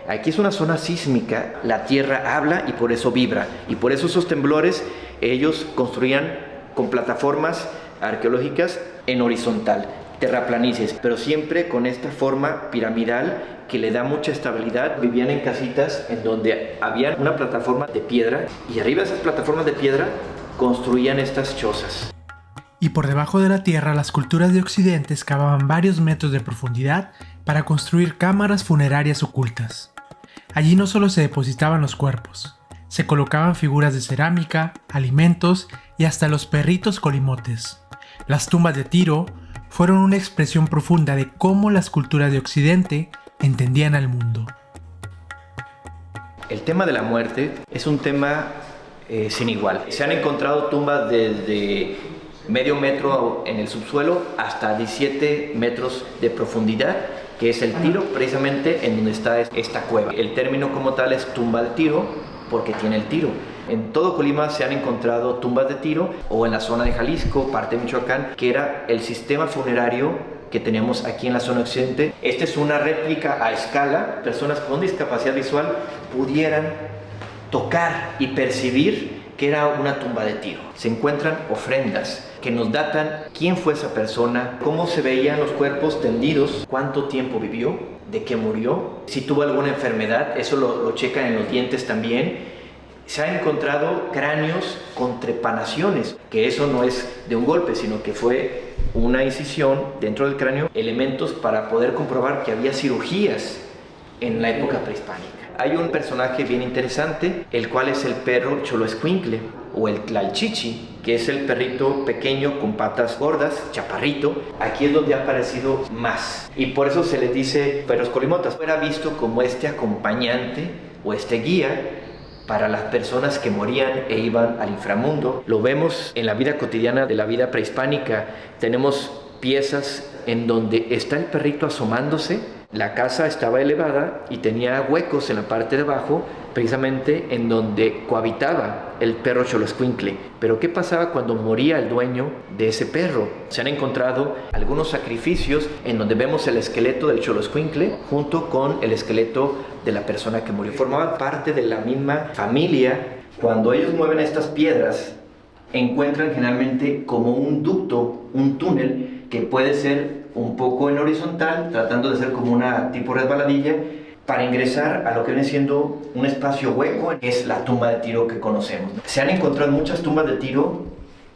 Aquí es una zona sísmica, la tierra habla y por eso vibra. Y por eso esos temblores ellos construían con plataformas arqueológicas en horizontal, terraplanicies, pero siempre con esta forma piramidal que le da mucha estabilidad. Vivían en casitas en donde había una plataforma de piedra y arriba de esas plataformas de piedra construían estas chozas. Y por debajo de la tierra las culturas de Occidente excavaban varios metros de profundidad para construir cámaras funerarias ocultas. Allí no solo se depositaban los cuerpos, se colocaban figuras de cerámica, alimentos y hasta los perritos colimotes. Las tumbas de Tiro fueron una expresión profunda de cómo las culturas de Occidente entendían al mundo. El tema de la muerte es un tema sin igual. Se han encontrado tumbas desde medio metro en el subsuelo hasta 17 metros de profundidad, que es el Tiro, precisamente en donde está esta cueva. El término como tal es tumba al Tiro, porque tiene el tiro. En todo Colima se han encontrado tumbas de Tiro, o en la zona de Jalisco, parte de Michoacán, que era el sistema funerario que tenemos aquí en la zona occidente. Esta es una réplica a escala. Personas con discapacidad visual pudieran tocar y percibir que era una tumba de Tiro. Se encuentran ofrendas que nos datan quién fue esa persona, cómo se veían los cuerpos tendidos, cuánto tiempo vivió, de qué murió, si tuvo alguna enfermedad, eso lo checan en los dientes también. Se han encontrado cráneos con trepanaciones, que eso no es de un golpe, sino que fue una incisión dentro del cráneo, elementos para poder comprobar que había cirugías en la época prehispánica. Hay un personaje bien interesante, el cual es el perro Xoloescuincle o el Tlalchichi, que es el perrito pequeño con patas gordas, chaparrito. Aquí es donde ha aparecido más y por eso se les dice perros colimotas. Era visto como este acompañante o este guía para las personas que morían e iban al inframundo. Lo vemos en la vida cotidiana de la vida prehispánica. Tenemos piezas en donde está el perrito asomándose. La casa estaba elevada y tenía huecos en la parte de abajo, precisamente en donde cohabitaba el perro xoloscuincle. Pero ¿qué pasaba cuando moría el dueño de ese perro? Se han encontrado algunos sacrificios en donde vemos el esqueleto del xoloscuincle junto con el esqueleto de la persona que murió. Formaban parte de la misma familia. Cuando ellos mueven estas piedras, encuentran generalmente como un ducto, un túnel, que puede ser un poco en horizontal, tratando de ser como una tipo resbaladilla, para ingresar a lo que viene siendo un espacio hueco, que es la tumba de Tiro que conocemos. Se han encontrado en muchas tumbas de Tiro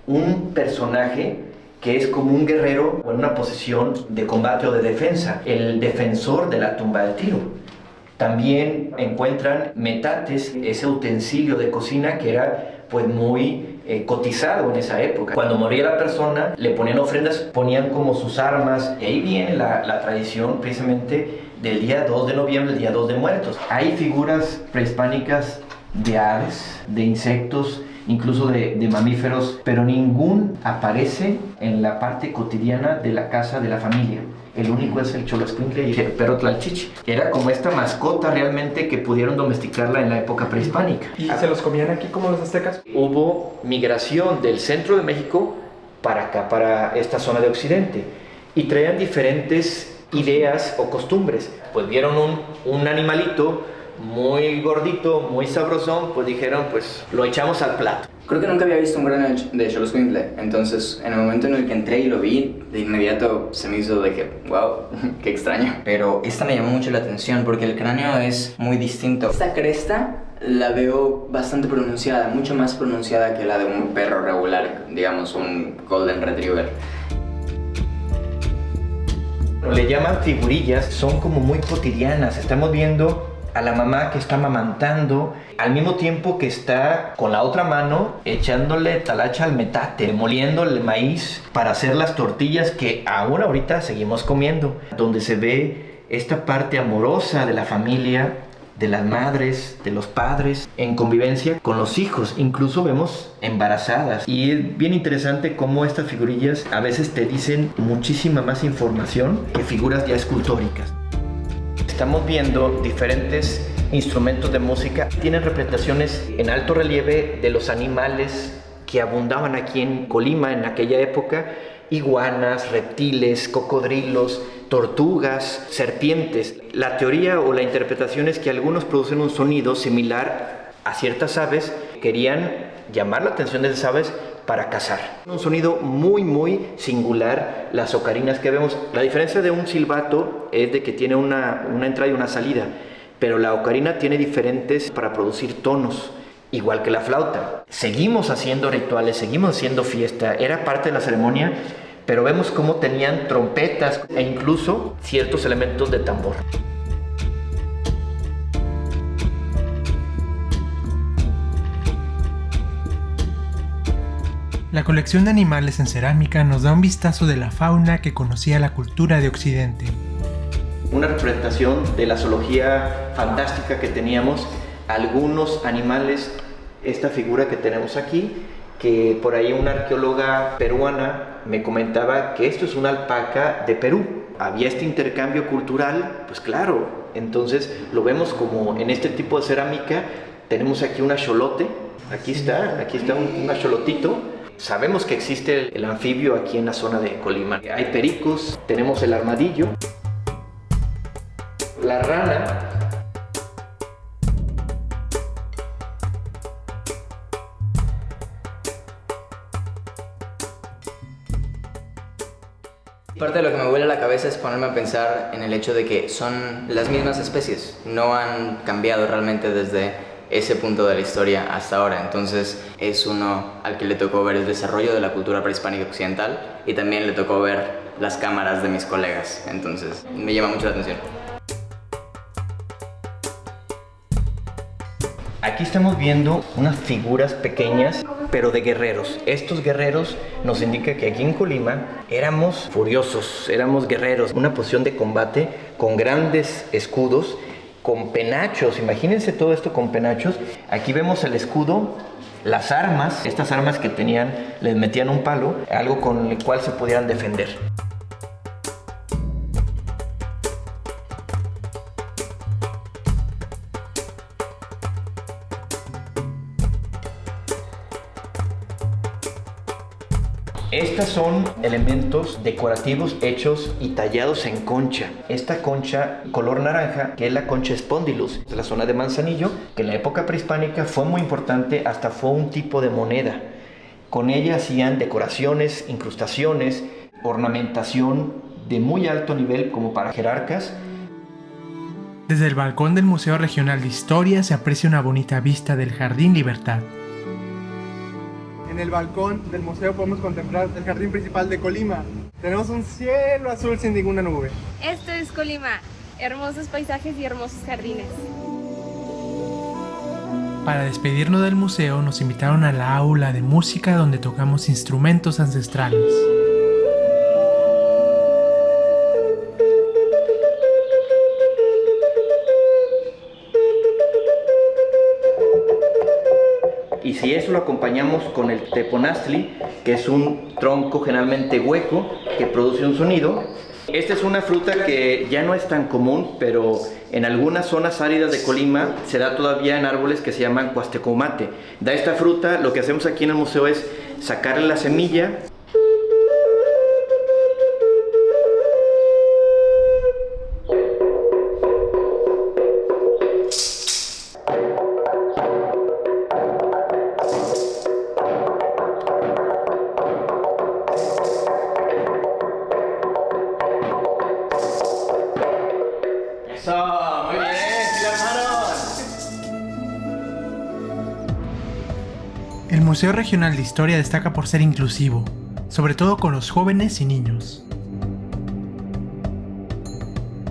un personaje que es como un guerrero o en una posición de combate o de defensa, el defensor de la tumba de Tiro. También encuentran metates, ese utensilio de cocina que era pues muy cotizado en esa época. Cuando moría la persona, le ponían ofrendas, ponían como sus armas, y ahí viene la tradición precisamente del día 2 de noviembre, el día 2 de Muertos. Hay figuras prehispánicas de aves, de insectos, incluso de mamíferos, pero ningún aparece en la parte cotidiana de la casa de la familia. El único es el xoloscuincle y el perro tlalchichi. Era como esta mascota realmente que pudieron domesticarla en la época prehispánica. ¿Y se los comían aquí como los aztecas? Hubo migración del centro de México para acá, para esta zona de Occidente, y traían diferentes ideas o costumbres. Pues vieron un animalito muy gordito, muy sabrosón, pues dijeron, pues lo echamos al plato. Creo que nunca había visto un cráneo de xoloscuincle, entonces en el momento en el que entré y lo vi, de inmediato se me hizo de que, wow, qué extraño. Pero esta me llamó mucho la atención porque el cráneo es muy distinto. Esta cresta la veo bastante pronunciada, mucho más pronunciada que la de un perro regular, digamos un Golden Retriever. Le llaman figurillas, son como muy cotidianas. Estamos viendo a la mamá que está amamantando, al mismo tiempo que está con la otra mano echándole talacha al metate, moliendo el maíz para hacer las tortillas que aún ahorita seguimos comiendo, donde se ve esta parte amorosa de la familia, de las madres, de los padres, en convivencia con los hijos. Incluso vemos embarazadas. Y es bien interesante cómo estas figurillas a veces te dicen muchísima más información que figuras ya escultóricas. Estamos viendo diferentes instrumentos de música. Tienen representaciones en alto relieve de los animales que abundaban aquí en Colima en aquella época. Iguanas, reptiles, cocodrilos, tortugas, serpientes. La teoría o la interpretación es que algunos producen un sonido similar a ciertas aves. Querían llamar la atención de esas aves para cazar. Un sonido muy singular, las ocarinas que vemos. La diferencia de un silbato es de que tiene una entrada y una salida, pero la ocarina tiene diferentes para producir tonos, igual que la flauta. Seguimos haciendo rituales, seguimos haciendo fiesta, era parte de la ceremonia, pero vemos cómo tenían trompetas e incluso ciertos elementos de tambor. La colección de animales en cerámica nos da un vistazo de la fauna que conocía la cultura de Occidente. Una representación de la zoología fantástica que teníamos, algunos animales, esta figura que tenemos aquí, que por ahí una arqueóloga peruana me comentaba que esto es una alpaca de Perú. Había este intercambio cultural, pues claro, entonces lo vemos como en este tipo de cerámica. Tenemos aquí un axolote, aquí está un axolotito. Sabemos que existe el anfibio aquí en la zona de Colima. Hay pericos, tenemos el armadillo, la rana. Parte de lo que me vuela la cabeza es ponerme a pensar en el hecho de que son las mismas especies, no han cambiado realmente desde ese punto de la historia hasta ahora. Entonces es uno al que le tocó ver el desarrollo de la cultura prehispánica occidental y también le tocó ver las cámaras de mis colegas. Entonces me llama mucho la atención. Aquí estamos viendo unas figuras pequeñas, pero de guerreros. Estos guerreros nos indican que aquí en Colima éramos furiosos, éramos guerreros. Una posición de combate con grandes escudos, con penachos. Imagínense todo esto con penachos. Aquí vemos el escudo, las armas. Estas armas que tenían, les metían un palo, algo con el cual se pudieran defender. Estos son elementos decorativos hechos y tallados en concha. Esta concha color naranja, que es la concha Spondylus, de la zona de Manzanillo, que en la época prehispánica fue muy importante, hasta fue un tipo de moneda. Con ella hacían decoraciones, incrustaciones, ornamentación de muy alto nivel como para jerarcas. Desde el balcón del Museo Regional de Historia se aprecia una bonita vista del Jardín Libertad. En el balcón del museo podemos contemplar el jardín principal de Colima. Tenemos un cielo azul sin ninguna nube. Esto es Colima, hermosos paisajes y hermosos jardines. Para despedirnos del museo nos invitaron a la aula de música donde tocamos instrumentos ancestrales. Y si eso lo acompañamos con el teponaztli, que es un tronco generalmente hueco que produce un sonido. Esta es una fruta que ya no es tan común, pero en algunas zonas áridas de Colima se da todavía en árboles que se llaman cuastecomate. Da esta fruta, lo que hacemos aquí en el museo es sacarle la semilla. El Museo Regional de Historia destaca por ser inclusivo, sobre todo con los jóvenes y niños.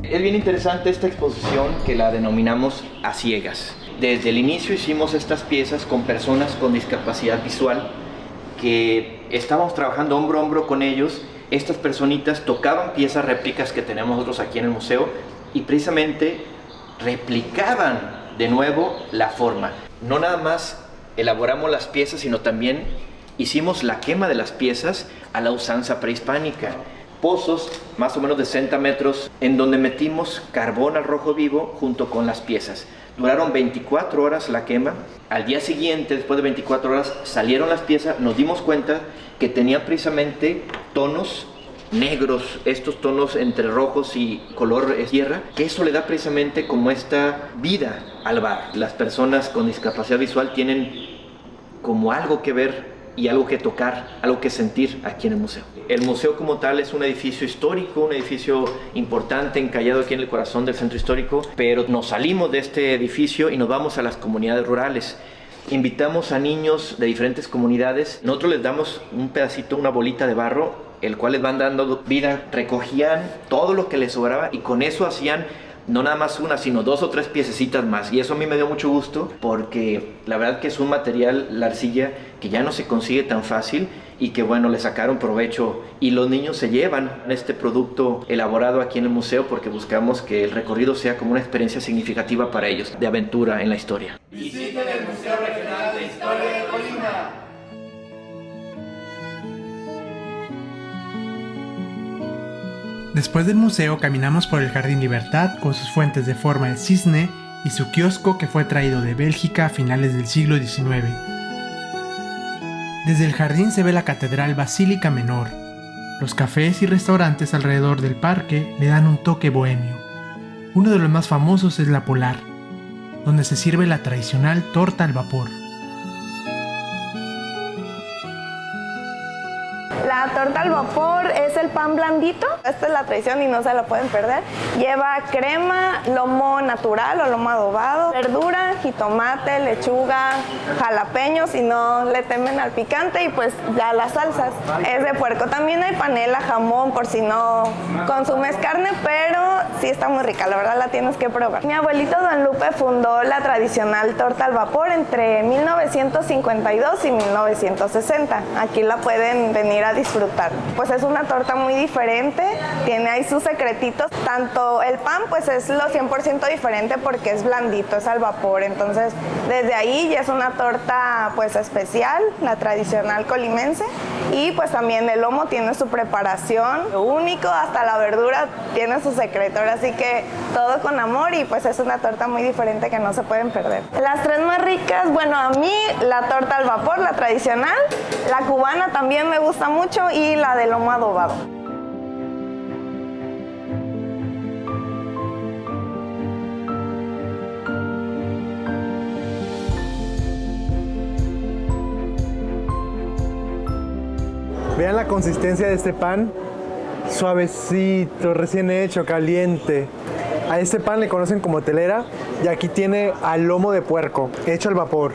Es bien interesante esta exposición que la denominamos A Ciegas. Desde el inicio hicimos estas piezas con personas con discapacidad visual que estábamos trabajando hombro a hombro con ellos. Estas personitas tocaban piezas réplicas que tenemos nosotros aquí en el museo y precisamente replicaban de nuevo la forma. No nada más elaboramos las piezas, sino también hicimos la quema de las piezas a la usanza prehispánica. Pozos más o menos de 60 metros en donde metimos carbón al rojo vivo junto con las piezas. Duraron 24 horas la quema. Al día siguiente, después de 24 horas, salieron las piezas. Nos dimos cuenta que tenían precisamente tonos negros, estos tonos entre rojos y color tierra, que eso le da precisamente como esta vida al bar. Las personas con discapacidad visual tienen como algo que ver y algo que tocar, algo que sentir aquí en el museo. El museo como tal es un edificio histórico, un edificio importante, encallado aquí en el corazón del centro histórico, pero nos salimos de este edificio y nos vamos a las comunidades rurales. Invitamos a niños de diferentes comunidades, nosotros les damos un pedacito, una bolita de barro, el cual les van dando vida, recogían todo lo que les sobraba y con eso hacían no nada más una, sino 2 o 3 piececitas más. Y eso a mí me dio mucho gusto porque la verdad que es un material, la arcilla, que ya no se consigue tan fácil y que bueno, le sacaron provecho. Y los niños se llevan este producto elaborado aquí en el museo porque buscamos que el recorrido sea como una experiencia significativa para ellos, de aventura en la historia. Visiten el Museo Regional de Historia de Colima. Después del museo caminamos por el Jardín Libertad con sus fuentes de forma de cisne y su kiosco que fue traído de Bélgica a finales del siglo XIX. Desde el jardín se ve la Catedral Basílica Menor. Los cafés y restaurantes alrededor del parque le dan un toque bohemio. Uno de los más famosos es La Polar, donde se sirve la tradicional torta al vapor. La torta al vapor es el pan blandito. Esta es la tradición y no se la pueden perder. Lleva crema, lomo natural o lomo adobado, verdura, jitomate, lechuga, jalapeños si no le temen al picante y pues ya las salsas. Es de puerco. También hay panela, jamón por si no consumes carne, pero Sí, está muy rica, la verdad la tienes que probar. Mi abuelito Don Lupe fundó la tradicional torta al vapor entre 1952 y 1960. Aquí la pueden venir a disfrutar. Pues es una torta muy diferente, tiene ahí sus secretitos. Tanto el pan pues es lo 100% diferente porque es blandito, es al vapor. Entonces desde ahí ya es una torta pues especial, la tradicional colimense. Y pues también el lomo tiene su preparación único, hasta la verdura tiene su secreto. Ahora sí que todo con amor y pues es una torta muy diferente que no se pueden perder. Las tres más ricas, bueno, a mí la torta al vapor, la tradicional, la cubana también me gusta mucho y la de lomo adobado. Vean la consistencia de este pan, suavecito, recién hecho, caliente. A este pan le conocen como telera y aquí tiene al lomo de puerco, hecho al vapor,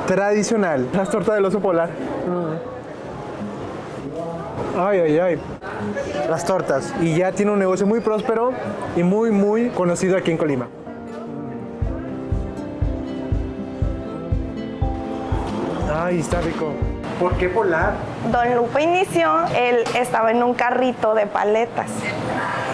tradicional. Las tortas del oso polar. Ay, ay, ay. Las tortas. Y ya tiene un negocio muy próspero y muy conocido aquí en Colima. Ay, está rico. ¿Por qué polar? Don Lupe inició, él estaba en un carrito de paletas.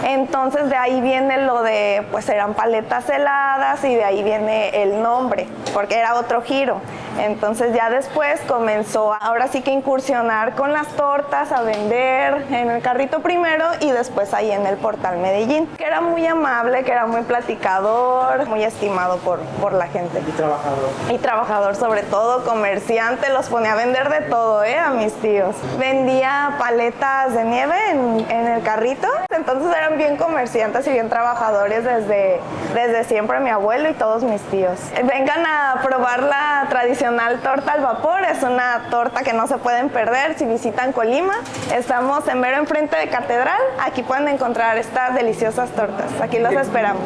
Entonces de ahí viene lo de, pues eran paletas heladas y de ahí viene el nombre, porque era otro giro. Entonces ya después comenzó ahora sí que incursionar con las tortas, a vender en el carrito primero y después ahí en el Portal Medellín, que era muy amable, que era muy platicador, muy estimado por la gente. Y trabajador. Y trabajador sobre todo, comerciante, los ponía a vender de todo, a mis tíos. Vendía paletas de nieve en el carrito, entonces eran bien comerciantes y bien trabajadores desde siempre mi abuelo y todos mis tíos. Vengan a probar la tradicional torta al vapor, es una torta que no se pueden perder si visitan Colima. Estamos en mero enfrente de Catedral, aquí pueden encontrar estas deliciosas tortas, aquí los esperamos.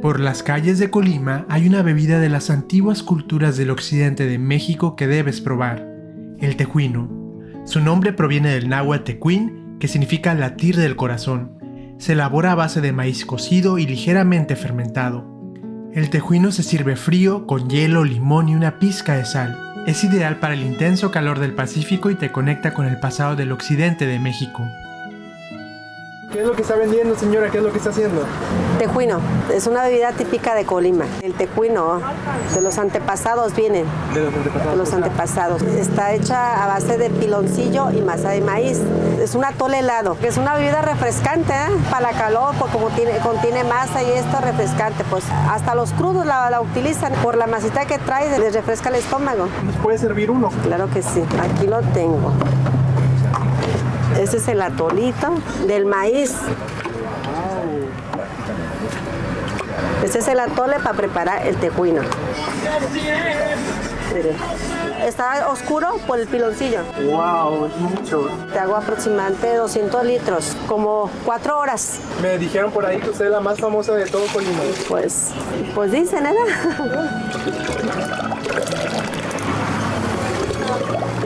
Por las calles de Colima hay una bebida de las antiguas culturas del occidente de México que debes probar, el tejuino. Su nombre proviene del náhuatl tecuín, que significa latir del corazón. Se elabora a base de maíz cocido y ligeramente fermentado. El tejuino se sirve frío, con hielo, limón y una pizca de sal. Es ideal para el intenso calor del Pacífico y te conecta con el pasado del occidente de México. ¿Qué es lo que está vendiendo, señora? ¿Qué es lo que está haciendo? Tejuino, es una bebida típica de Colima. El tejuino de los antepasados viene. De los antepasados. De los antepasados. Está hecha a base de piloncillo y masa de maíz. Es un atole helado. Es una bebida refrescante, para la calor, pues como contiene masa y esto refrescante. Pues hasta los crudos la utilizan. Por la masita que trae, les refresca el estómago. ¿Nos puede servir uno? Claro que sí. Aquí lo tengo. Este es el atolito del maíz. Este es el atole para preparar el tejuino. Está oscuro por el piloncillo. ¡Wow! Es mucho. Te hago aproximadamente 200 litros, como 4 horas. Me dijeron por ahí que usted es la más famosa de todo Colima. Pues dicen, ¿eh?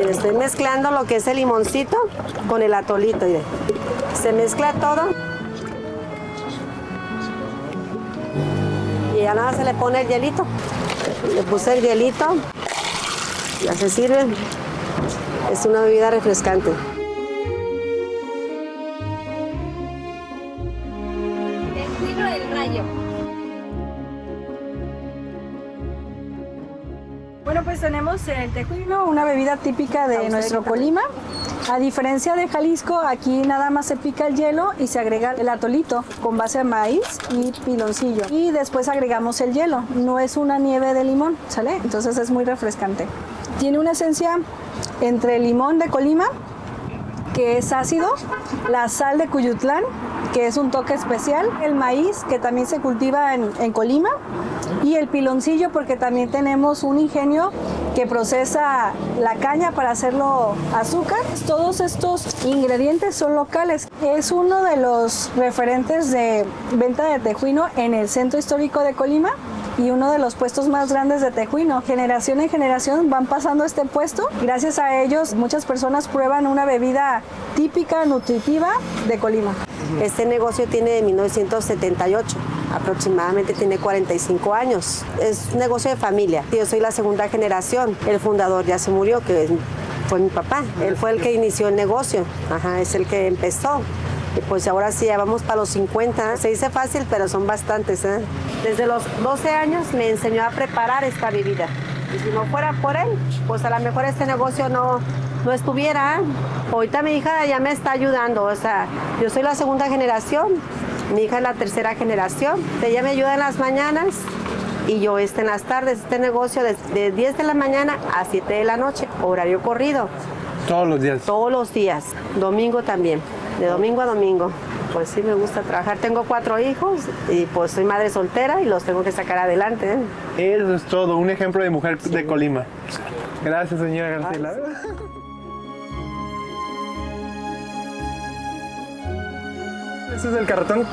Estoy mezclando lo que es el limoncito con el atolito. Mire. Se mezcla todo. Y ya nada se le pone el hielito. Le puse el hielito. Ya se sirve. Es una bebida refrescante. Tejuino del Rayo. Bueno, pues tenemos el tejuino, una bebida típica de nuestro Colima. A diferencia de Jalisco, aquí nada más se pica el hielo y se agrega el atolito con base de maíz y piloncillo. Y después agregamos el hielo. No es una nieve de limón, ¿sale? Entonces es muy refrescante. Tiene una esencia entre el limón de Colima, que es ácido, la sal de Cuyutlán, que es un toque especial, el maíz, que también se cultiva en Colima, y el piloncillo, porque también tenemos un ingenio que procesa la caña para hacerlo azúcar. Todos estos ingredientes son locales. Es uno de los referentes de venta de tejuino en el centro histórico de Colima y uno de los puestos más grandes de tejuino. Generación en generación van pasando este puesto. Gracias a ellos, muchas personas prueban una bebida típica, nutritiva de Colima. Este negocio tiene de 1978, aproximadamente tiene 45 años. Es un negocio de familia. Yo soy la segunda generación. El fundador ya se murió, que fue mi papá. Él fue el que inició el negocio. Es el que empezó. Y pues ahora sí, ya vamos para los 50. Se dice fácil, pero son bastantes. Desde los 12 años me enseñó a preparar esta bebida. Y si no fuera por él, pues a lo mejor este negocio no estuviera. Ahorita mi hija ya me está ayudando. O sea, yo soy la segunda generación, mi hija es la tercera generación. Ella me ayuda en las mañanas y yo en las tardes. Este negocio de 10 de la mañana a 7 de la noche, horario corrido. ¿Todos los días? Todos los días, domingo también, de domingo a domingo. Pues sí, me gusta trabajar. Tengo 4 hijos y pues soy madre soltera y los tengo que sacar adelante. Eso es todo, un ejemplo de mujer de Colima. Gracias, señora Graciela. Este es el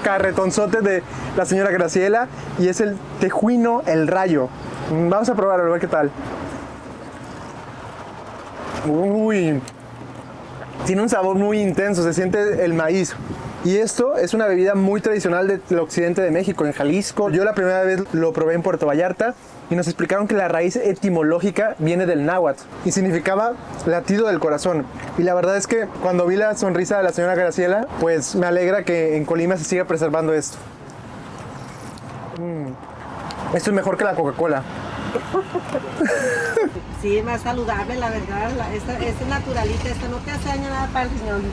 carretonzote de la señora Graciela y es el tejuino El Rayo. Vamos a probarlo, a ver qué tal. Uy, tiene un sabor muy intenso, se siente el maíz. Y esto es una bebida muy tradicional del occidente de México, en Jalisco. Yo la primera vez lo probé en Puerto Vallarta y nos explicaron que la raíz etimológica viene del náhuatl y significaba latido del corazón. Y la verdad es que cuando vi la sonrisa de la señora Graciela, pues me alegra que en Colima se siga preservando esto. Esto es mejor que la Coca-Cola. Sí, más saludable, la verdad. Esta es naturalita, esta no te hace daño nada para el riñón.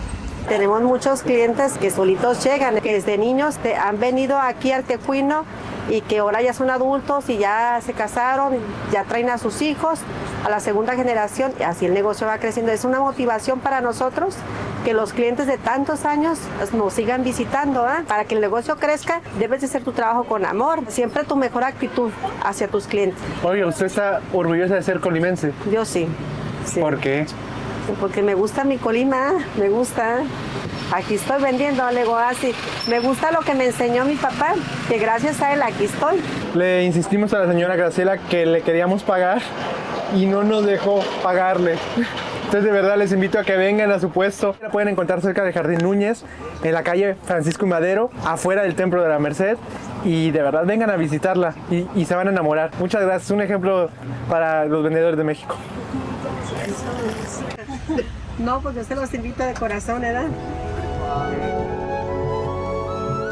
Tenemos muchos clientes que solitos llegan, que desde niños han venido aquí al tejuino y que ahora ya son adultos y ya se casaron, ya traen a sus hijos, a la segunda generación, y así el negocio va creciendo. Es una motivación para nosotros que los clientes de tantos años nos sigan visitando. Para que el negocio crezca, debes de hacer tu trabajo con amor, siempre tu mejor actitud hacia tus clientes. Oye, ¿usted está orgullosa de ser colimense? Yo sí. ¿Por qué? Porque me gusta mi Colima, me gusta. Aquí estoy vendiendo, le digo así. Me gusta lo que me enseñó mi papá, que gracias a él aquí estoy. Le insistimos a la señora Graciela que le queríamos pagar y no nos dejó pagarle. Entonces de verdad les invito a que vengan a su puesto. La pueden encontrar cerca del Jardín Núñez, en la calle Francisco y Madero, afuera del Templo de la Merced. Y de verdad vengan a visitarla y se van a enamorar. Muchas gracias, un ejemplo para los vendedores de México. No, pues yo se los invito de corazón, ¿verdad?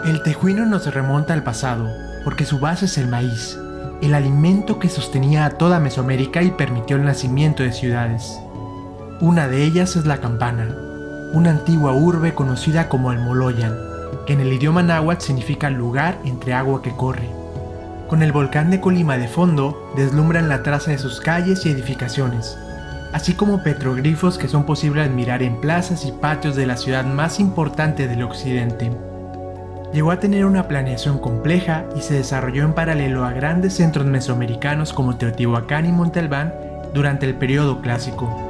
El tejuino nos remonta al pasado, porque su base es el maíz, el alimento que sostenía a toda Mesoamérica y permitió el nacimiento de ciudades. Una de ellas es la Campana, una antigua urbe conocida como Almoloyan, que en el idioma náhuatl significa lugar entre agua que corre. Con el volcán de Colima de fondo, deslumbran la traza de sus calles y edificaciones, así como petroglifos que son posibles admirar en plazas y patios de la ciudad más importante del occidente. Llegó a tener una planeación compleja y se desarrolló en paralelo a grandes centros mesoamericanos como Teotihuacán y Monte Albán durante el periodo clásico.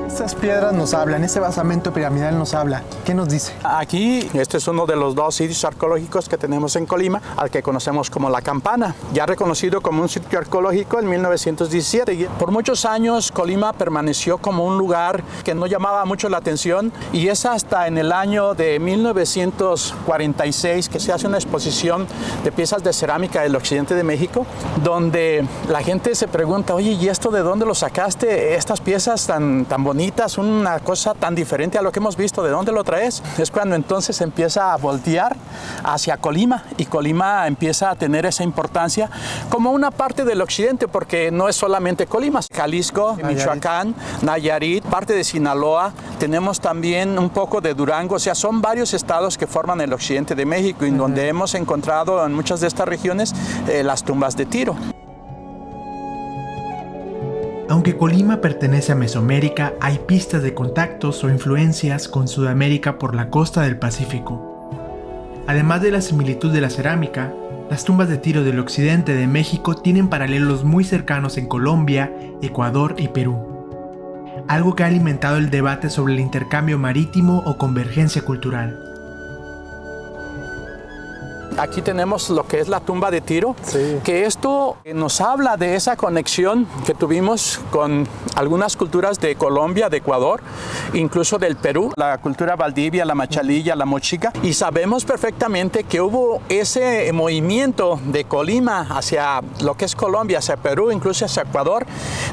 Estas piedras nos hablan, ese basamento piramidal nos habla. ¿Qué nos dice? Aquí, este es uno de los 2 sitios arqueológicos que tenemos en Colima, al que conocemos como La Campana, ya reconocido como un sitio arqueológico en 1917. Por muchos años Colima permaneció como un lugar que no llamaba mucho la atención y es hasta en el año de 1946 que se hace una exposición de piezas de cerámica del occidente de México, donde la gente se pregunta, oye, ¿y esto de dónde lo sacaste? Estas piezas tan bonitas, una cosa tan diferente a lo que hemos visto, ¿de dónde lo traes? Es cuando entonces empieza a voltear hacia Colima y Colima empieza a tener esa importancia como una parte del occidente, porque no es solamente Colima, Jalisco, Michoacán, Nayarit, parte de Sinaloa, tenemos también un poco de Durango, o sea, son varios estados que forman el occidente de México y donde hemos encontrado en muchas de estas regiones las tumbas de Tiro. Aunque Colima pertenece a Mesoamérica, hay pistas de contactos o influencias con Sudamérica por la costa del Pacífico. Además de la similitud de la cerámica, las tumbas de Tiro del occidente de México tienen paralelos muy cercanos en Colombia, Ecuador y Perú. Algo que ha alimentado el debate sobre el intercambio marítimo o convergencia cultural. Aquí tenemos lo que es la tumba de Tiro, que esto nos habla de esa conexión que tuvimos con algunas culturas de Colombia, de Ecuador, incluso del Perú, la cultura Valdivia, la Machalilla, la Mochica, y sabemos perfectamente que hubo ese movimiento de Colima hacia lo que es Colombia, hacia Perú, incluso hacia Ecuador,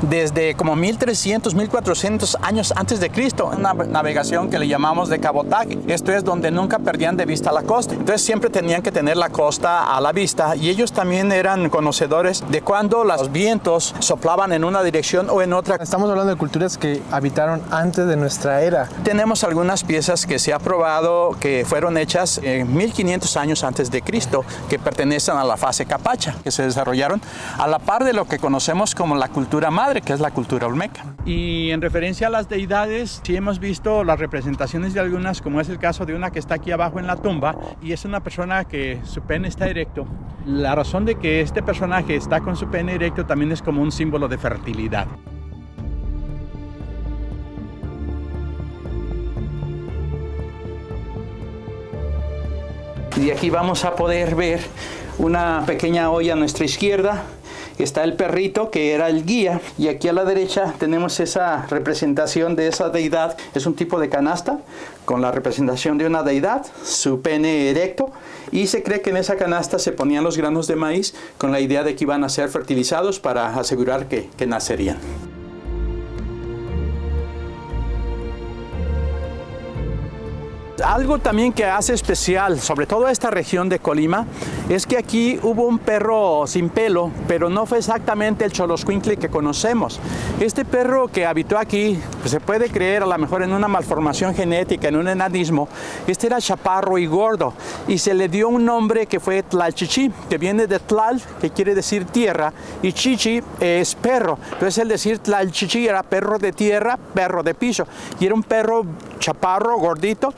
desde como 1300, 1400 años antes de Cristo, una navegación que le llamamos de cabotaje. Esto es donde nunca perdían de vista la costa. Entonces siempre tenían que tener la costa a la vista, y ellos también eran conocedores de cuando los vientos soplaban en una dirección o en otra. Estamos hablando de culturas que habitaron antes de nuestra era. Tenemos algunas piezas que se ha probado que fueron hechas 1500 años antes de Cristo, que pertenecen a la fase capacha, que se desarrollaron a la par de lo que conocemos como la cultura madre, que es la cultura olmeca. Y en referencia a las deidades, sí hemos visto las representaciones de algunas, como es el caso de una que está aquí abajo en la tumba, y es una persona que su pene está erecto. La razón de que este personaje está con su pene erecto también es como un símbolo de fertilidad. Y aquí vamos a poder ver una pequeña olla a nuestra izquierda. Está el perrito, que era el guía, y aquí a la derecha tenemos esa representación de esa deidad. Es un tipo de canasta con la representación de una deidad, su pene erecto, y se cree que en esa canasta se ponían los granos de maíz con la idea de que iban a ser fertilizados para asegurar que nacerían. Algo también que hace especial, sobre todo esta región de Colima, es que aquí hubo un perro sin pelo, pero no fue exactamente el Xoloscuincle que conocemos. Este perro que habitó aquí, pues se puede creer a lo mejor en una malformación genética, en un enanismo. Este era chaparro y gordo, y se le dio un nombre que fue Tlalchichi, que viene de Tlal, que quiere decir tierra, y Chichi es perro. Entonces el decir Tlalchichi era perro de tierra, perro de piso, y era un perro chaparro, gordito.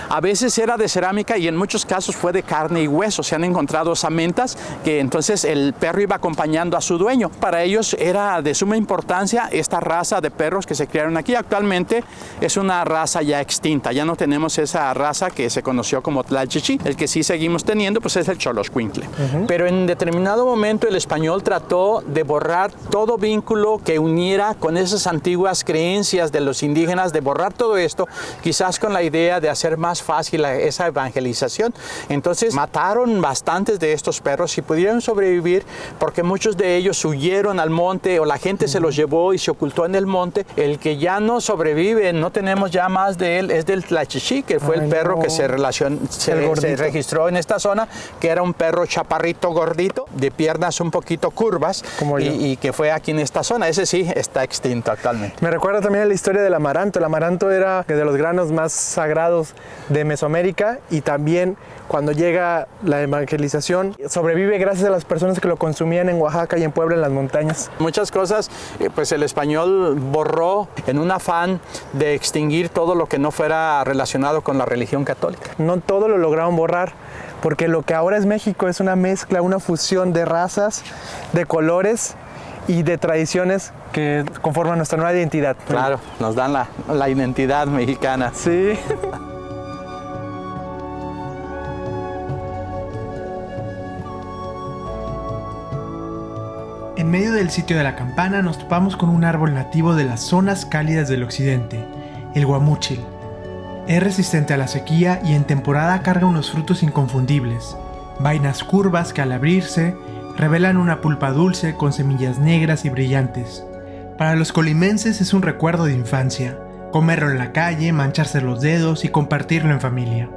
A veces era de cerámica y en muchos casos fue de carne y hueso. Se han encontrado osamentas que entonces el perro iba acompañando a su dueño. Para ellos era de suma importancia esta raza de perros que se criaron aquí. Actualmente es una raza ya extinta. Ya no tenemos esa raza que se conoció como Tlalchichi. El que sí seguimos teniendo pues es el Xoloscuincle. Pero en determinado momento el español trató de borrar todo vínculo que uniera con esas antiguas creencias de los indígenas, de borrar todo esto, quizás con la idea de hacer más fácil esa evangelización. Entonces mataron bastantes de estos perros y pudieron sobrevivir porque muchos de ellos huyeron al monte o la gente se los llevó y se ocultó en el monte. El que ya no sobrevive, no tenemos ya más de él, es del Tlalchichi, que fue el perro que se registró en esta zona, que era un perro chaparrito gordito, de piernas un poquito curvas y que fue aquí en esta zona. Ese sí está extinto actualmente. Me recuerda también a la historia del amaranto. El amaranto era de los granos más sagrados de Mesoamérica, y también cuando llega la evangelización sobrevive gracias a las personas que lo consumían en Oaxaca y en Puebla, en las montañas. Muchas cosas pues el español borró en un afán de extinguir todo lo que no fuera relacionado con la religión católica. No todo lo lograron borrar, porque lo que ahora es México es una mezcla, una fusión de razas, de colores y de tradiciones que conforman nuestra nueva identidad. Claro, nos dan la identidad mexicana. Sí. En medio del sitio de la campana nos topamos con un árbol nativo de las zonas cálidas del occidente, el guamúchil. Es resistente a la sequía y en temporada carga unos frutos inconfundibles, vainas curvas que al abrirse revelan una pulpa dulce con semillas negras y brillantes. Para los colimenses es un recuerdo de infancia, comerlo en la calle, mancharse los dedos y compartirlo en familia.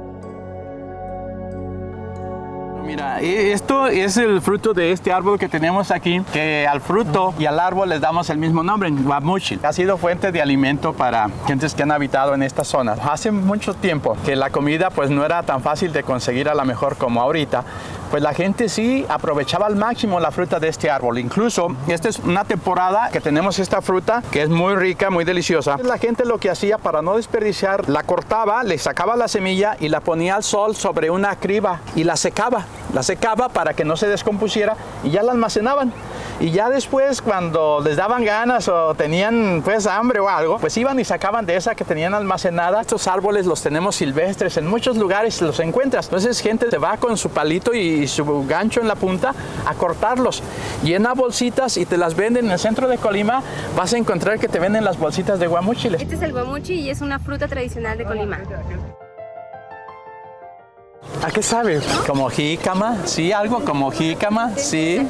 Mira, esto es el fruto de este árbol que tenemos aquí, que al fruto y al árbol les damos el mismo nombre, guamúchil. Ha sido fuente de alimento para gentes que han habitado en esta zona. Hace mucho tiempo que la comida pues no era tan fácil de conseguir a lo mejor como ahorita, pues la gente sí aprovechaba al máximo la fruta de este árbol. Incluso esta es una temporada que tenemos esta fruta que es muy rica, muy deliciosa. La gente lo que hacía para no desperdiciar, la cortaba, le sacaba la semilla y la ponía al sol sobre una criba y la secaba para que no se descompusiera y ya la almacenaban. y ya después cuando les daban ganas o tenían pues hambre o algo, pues iban y sacaban de esa que tenían almacenada. Estos árboles los tenemos silvestres, en muchos lugares los encuentras. Entonces gente se va con su palito y su gancho en la punta a cortarlos, llena bolsitas y te las venden en el centro de Colima. Vas a encontrar que te venden las bolsitas de guamúchiles. Este es el guamuchi y es una fruta tradicional de Colima. ¿A qué sabe? ¿Como jícama? Sí, algo como jícama, sí.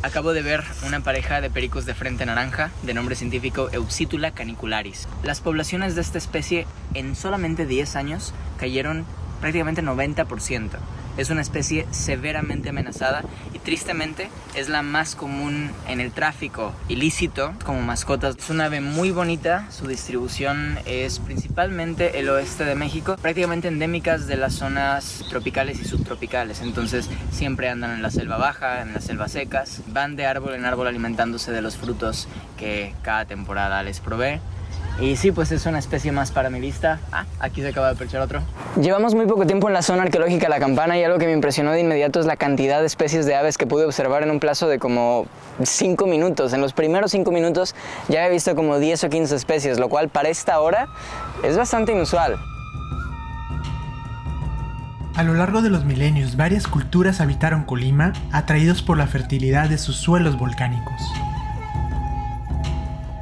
Acabo de ver una pareja de pericos de frente naranja de nombre científico Eupsitula canicularis. Las poblaciones de esta especie en solamente 10 años cayeron prácticamente 90%. Es una especie severamente amenazada y tristemente es la más común en el tráfico ilícito como mascotas. Es una ave muy bonita, su distribución es principalmente el oeste de México, prácticamente endémicas de las zonas tropicales y subtropicales. Entonces siempre andan en la selva baja, en las selvas secas, van de árbol en árbol alimentándose de los frutos que cada temporada les provee. Y sí, pues es una especie más para mi vista. Aquí se acaba de perchar otro. Llevamos muy poco tiempo en la zona arqueológica La Campana y algo que me impresionó de inmediato es la cantidad de especies de aves que pude observar en un plazo de como 5 minutos. En los primeros 5 minutos ya he visto como 10 o 15 especies, lo cual para esta hora es bastante inusual. A lo largo de los milenios, varias culturas habitaron Colima, atraídos por la fertilidad de sus suelos volcánicos.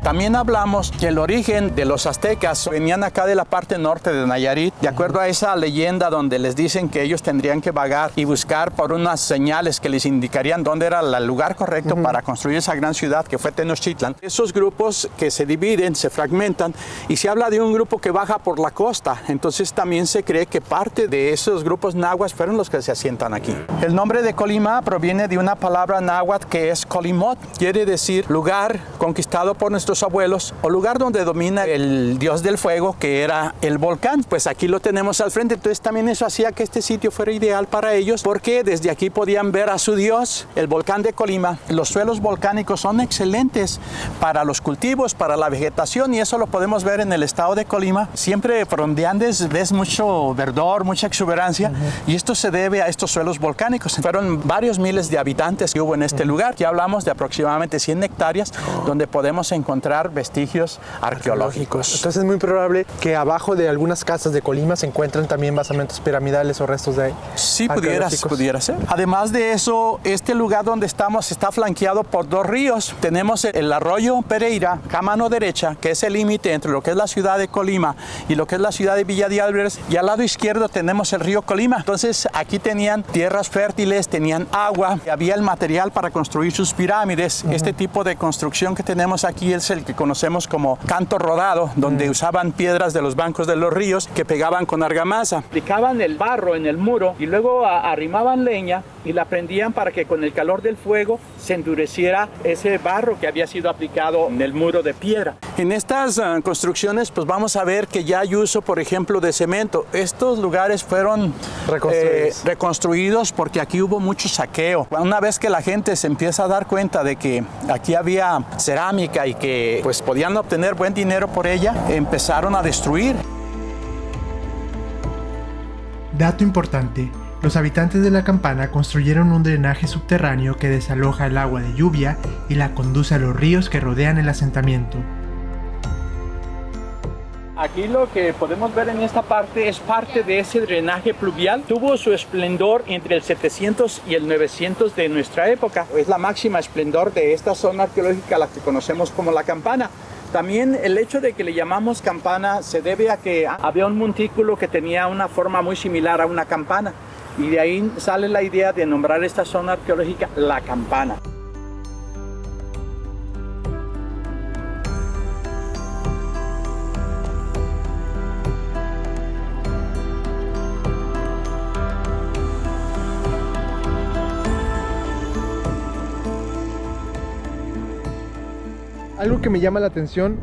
También hablamos que el origen de los aztecas venían acá de la parte norte de Nayarit, de acuerdo a esa leyenda donde les dicen que ellos tendrían que vagar y buscar por unas señales que les indicarían dónde era el lugar correcto para construir esa gran ciudad que fue Tenochtitlan. Esos grupos que se dividen, se fragmentan y se habla de un grupo que baja por la costa, entonces también se cree que parte de esos grupos nahuas fueron los que se asientan aquí. El nombre de Colima proviene de una palabra náhuatl que es Colimot, quiere decir lugar conquistado por nuestros abuelos o lugar donde domina el dios del fuego, que era el volcán. Pues aquí lo tenemos al frente, entonces también eso hacía que este sitio fuera ideal para ellos porque desde aquí podían ver a su dios, el volcán de Colima. Los suelos volcánicos son excelentes para los cultivos, para la vegetación y eso lo podemos ver en el estado de Colima. Siempre por donde andes ves mucho verdor, mucha exuberancia y esto se debe a estos suelos volcánicos. Fueron varios miles de habitantes que hubo en este lugar. Ya hablamos de aproximadamente 100 hectáreas donde podemos encontrar vestigios arqueológicos. Entonces es muy probable que abajo de algunas casas de Colima se encuentren también basamentos piramidales o restos de sí, pudiera ser. Además de eso, este lugar donde estamos está flanqueado por 2 ríos. Tenemos el arroyo Pereira, a mano derecha, que es el límite entre lo que es la ciudad de Colima y lo que es la ciudad de Villa de Álvarez, y al lado izquierdo tenemos el río Colima. Entonces aquí tenían tierras fértiles, tenían agua, había el material para construir sus pirámides. Este tipo de construcción que tenemos aquí es el que conocemos como canto rodado, donde usaban piedras de los bancos de los ríos que pegaban con argamasa. Aplicaban el barro en el muro y luego arrimaban leña y la prendían para que con el calor del fuego se endureciera ese barro que había sido aplicado en el muro de piedra. En estas construcciones pues vamos a ver que ya hay uso, por ejemplo, de cemento. Estos lugares fueron reconstruidos porque aquí hubo mucho saqueo. Una vez que la gente se empieza a dar cuenta de que aquí había cerámica y que pues podían obtener buen dinero por ella, empezaron a destruir. Dato importante, los habitantes de La Campana construyeron un drenaje subterráneo que desaloja el agua de lluvia y la conduce a los ríos que rodean el asentamiento. Aquí lo que podemos ver en esta parte es parte de ese drenaje pluvial. Tuvo su esplendor entre el 700 y el 900 de nuestra época. Es la máxima esplendor de esta zona arqueológica, la que conocemos como La Campana. También el hecho de que le llamamos campana se debe a que había un montículo que tenía una forma muy similar a una campana. Y de ahí sale la idea de nombrar esta zona arqueológica La Campana. Algo que me llama la atención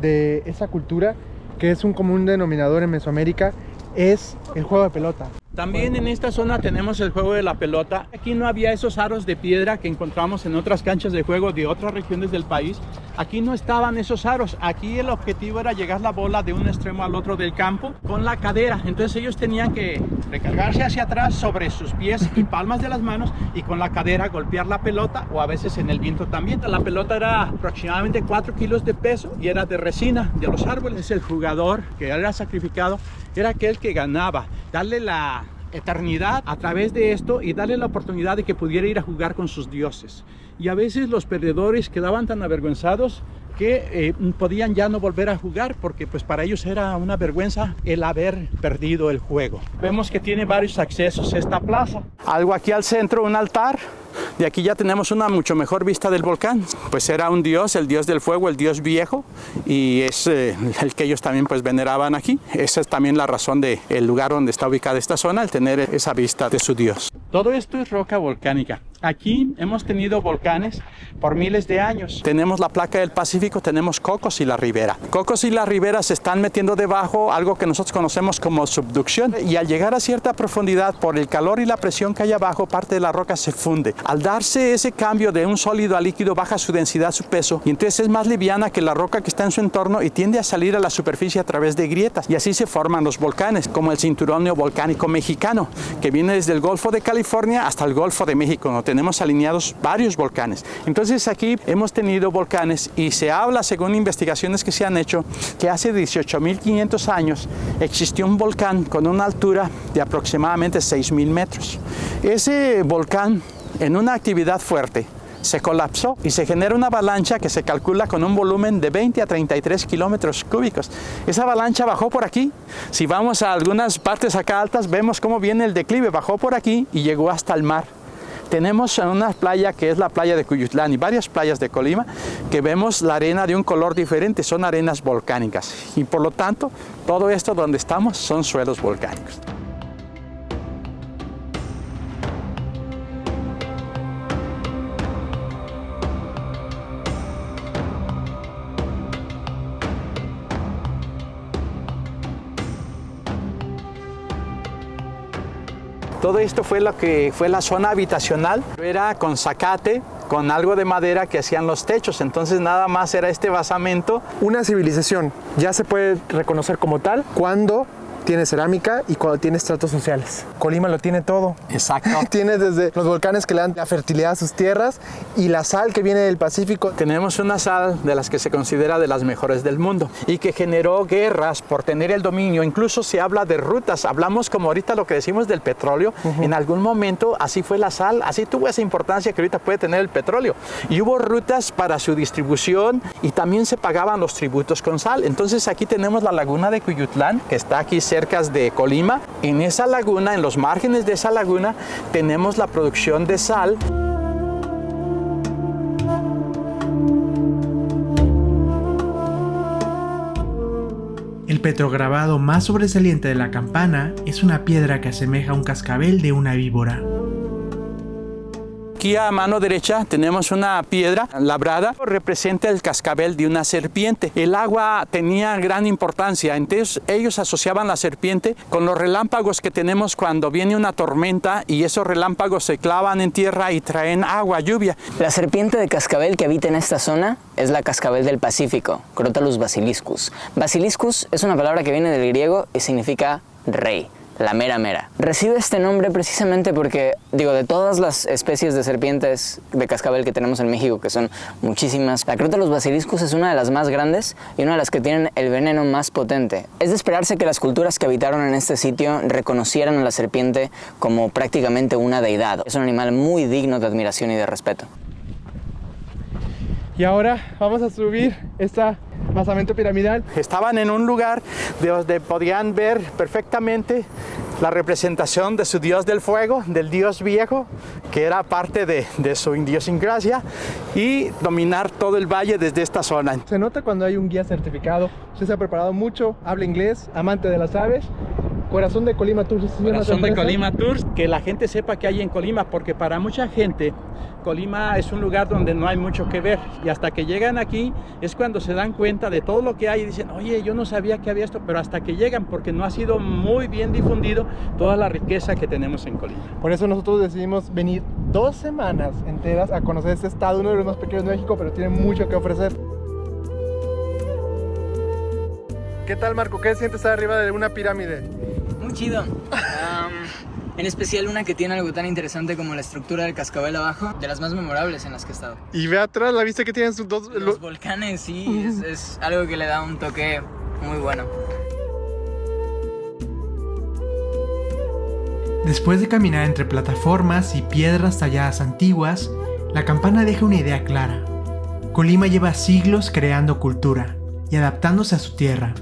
de esa cultura, que es un común denominador en Mesoamérica, es el juego de pelota. También en esta zona tenemos el juego de la pelota. Aquí no había esos aros de piedra que encontramos en otras canchas de juego de otras regiones del país. Aquí no estaban esos aros. Aquí el objetivo era llegar la bola de un extremo al otro del campo con la cadera. Entonces ellos tenían que recargarse hacia atrás sobre sus pies y palmas de las manos y con la cadera golpear la pelota, o a veces en el viento también. La pelota era aproximadamente 4 kilos de peso y era de resina de los árboles. El jugador que era sacrificado era aquel que ganaba. Darle la eternidad a través de esto y darle la oportunidad de que pudiera ir a jugar con sus dioses. Y a veces los perdedores quedaban tan avergonzados que podían ya no volver a jugar, porque pues para ellos era una vergüenza el haber perdido el juego. Vemos que tiene varios accesos esta plaza. Algo aquí al centro, un altar. De aquí ya tenemos una mucho mejor vista del volcán. Pues era un dios, el dios del fuego, el dios viejo, y es el que ellos también pues veneraban aquí. Esa es también la razón del lugar donde está ubicada esta zona, el tener esa vista de su dios. Todo esto es roca volcánica. Aquí hemos tenido volcanes por miles de años. Tenemos la placa del Pacífico, tenemos Cocos y la Ribera. Cocos y la Ribera se están metiendo debajo, algo que nosotros conocemos como subducción, y al llegar a cierta profundidad, por el calor y la presión que hay abajo, parte de la roca se funde. Al darse ese cambio de un sólido a líquido, baja su densidad, su peso, y entonces es más liviana que la roca que está en su entorno y tiende a salir a la superficie a través de grietas, y así se forman los volcanes, como el cinturón neovolcánico mexicano, que viene desde el Golfo de California hasta el Golfo de México, donde tenemos alineados varios volcanes. Entonces aquí hemos tenido volcanes, y se habla, según investigaciones que se han hecho, que hace 18.500 años existió un volcán con una altura de aproximadamente 6.000 metros. Ese volcán, en una actividad fuerte, se colapsó y se genera una avalancha que se calcula con un volumen de 20 a 33 kilómetros cúbicos. Esa avalancha bajó por aquí. Si vamos a algunas partes acá altas, vemos cómo viene el declive. Bajó por aquí y llegó hasta el mar. Tenemos una playa que es la playa de Cuyutlán y varias playas de Colima que vemos la arena de un color diferente, son arenas volcánicas, y por lo tanto todo esto donde estamos son suelos volcánicos. Todo esto fue lo que fue la zona habitacional. Era con zacate, con algo de madera que hacían los techos. Entonces nada más era este basamento. Una civilización ya se puede reconocer como tal cuando tiene cerámica y cuando tiene estratos sociales. Colima lo tiene todo. Exacto. Tiene desde los volcanes que le dan la fertilidad a sus tierras y la sal que viene del Pacífico. Tenemos una sal de las que se considera de las mejores del mundo y que generó guerras por tener el dominio. Incluso se habla de rutas. Hablamos como ahorita lo que decimos del petróleo. En algún momento así fue la sal, así tuvo esa importancia que ahorita puede tener el petróleo. Y hubo rutas para su distribución y también se pagaban los tributos con sal. Entonces aquí tenemos la laguna de Cuyutlán, que está aquí cerca de Colima. En esa laguna, en los márgenes de esa laguna, tenemos la producción de sal. El petrograbado más sobresaliente de la campana es una piedra que asemeja un cascabel de una víbora. Aquí a mano derecha tenemos una piedra labrada, representa el cascabel de una serpiente. El agua tenía gran importancia, entonces ellos asociaban la serpiente con los relámpagos que tenemos cuando viene una tormenta y esos relámpagos se clavan en tierra y traen agua, lluvia. La serpiente de cascabel que habita en esta zona es la cascabel del Pacífico, Crotalus basiliscus. Basiliscus es una palabra que viene del griego y significa rey. La mera mera. Recibe este nombre precisamente porque, de todas las especies de serpientes de cascabel que tenemos en México, que son muchísimas, la Crotalus basiliscus es una de las más grandes y una de las que tienen el veneno más potente. Es de esperarse que las culturas que habitaron en este sitio reconocieran a la serpiente como prácticamente una deidad. Es un animal muy digno de admiración y de respeto. Y ahora vamos a subir este basamento piramidal. Estaban en un lugar donde podían ver perfectamente la representación de su dios del fuego, del dios viejo, que era parte de su idiosincrasia, y dominar todo el valle desde esta zona. Se nota cuando hay un guía certificado. Usted se ha preparado mucho, habla inglés, amante de las aves. Corazón de Colima Tours. Corazón de Colima Tours. Que la gente sepa que hay en Colima, porque para mucha gente Colima es un lugar donde no hay mucho que ver, y hasta que llegan aquí es cuando se dan cuenta de todo lo que hay y dicen, oye, yo no sabía que había esto, pero hasta que llegan, porque no ha sido muy bien difundido toda la riqueza que tenemos en Colima. Por eso nosotros decidimos venir 2 semanas enteras a conocer este estado, uno de los más pequeños de México, pero tiene mucho que ofrecer. ¿Qué tal, Marco? ¿Qué sientes estar arriba de una pirámide? Muy chido. En especial una que tiene algo tan interesante como la estructura del cascabel abajo, de las más memorables en las que he estado. Y ve atrás, ¿la viste que tienen sus dos? Los volcanes, sí, es algo que le da un toque muy bueno. Después de caminar entre plataformas y piedras talladas antiguas, la campana deja una idea clara. Colima lleva siglos creando cultura y adaptándose a su tierra.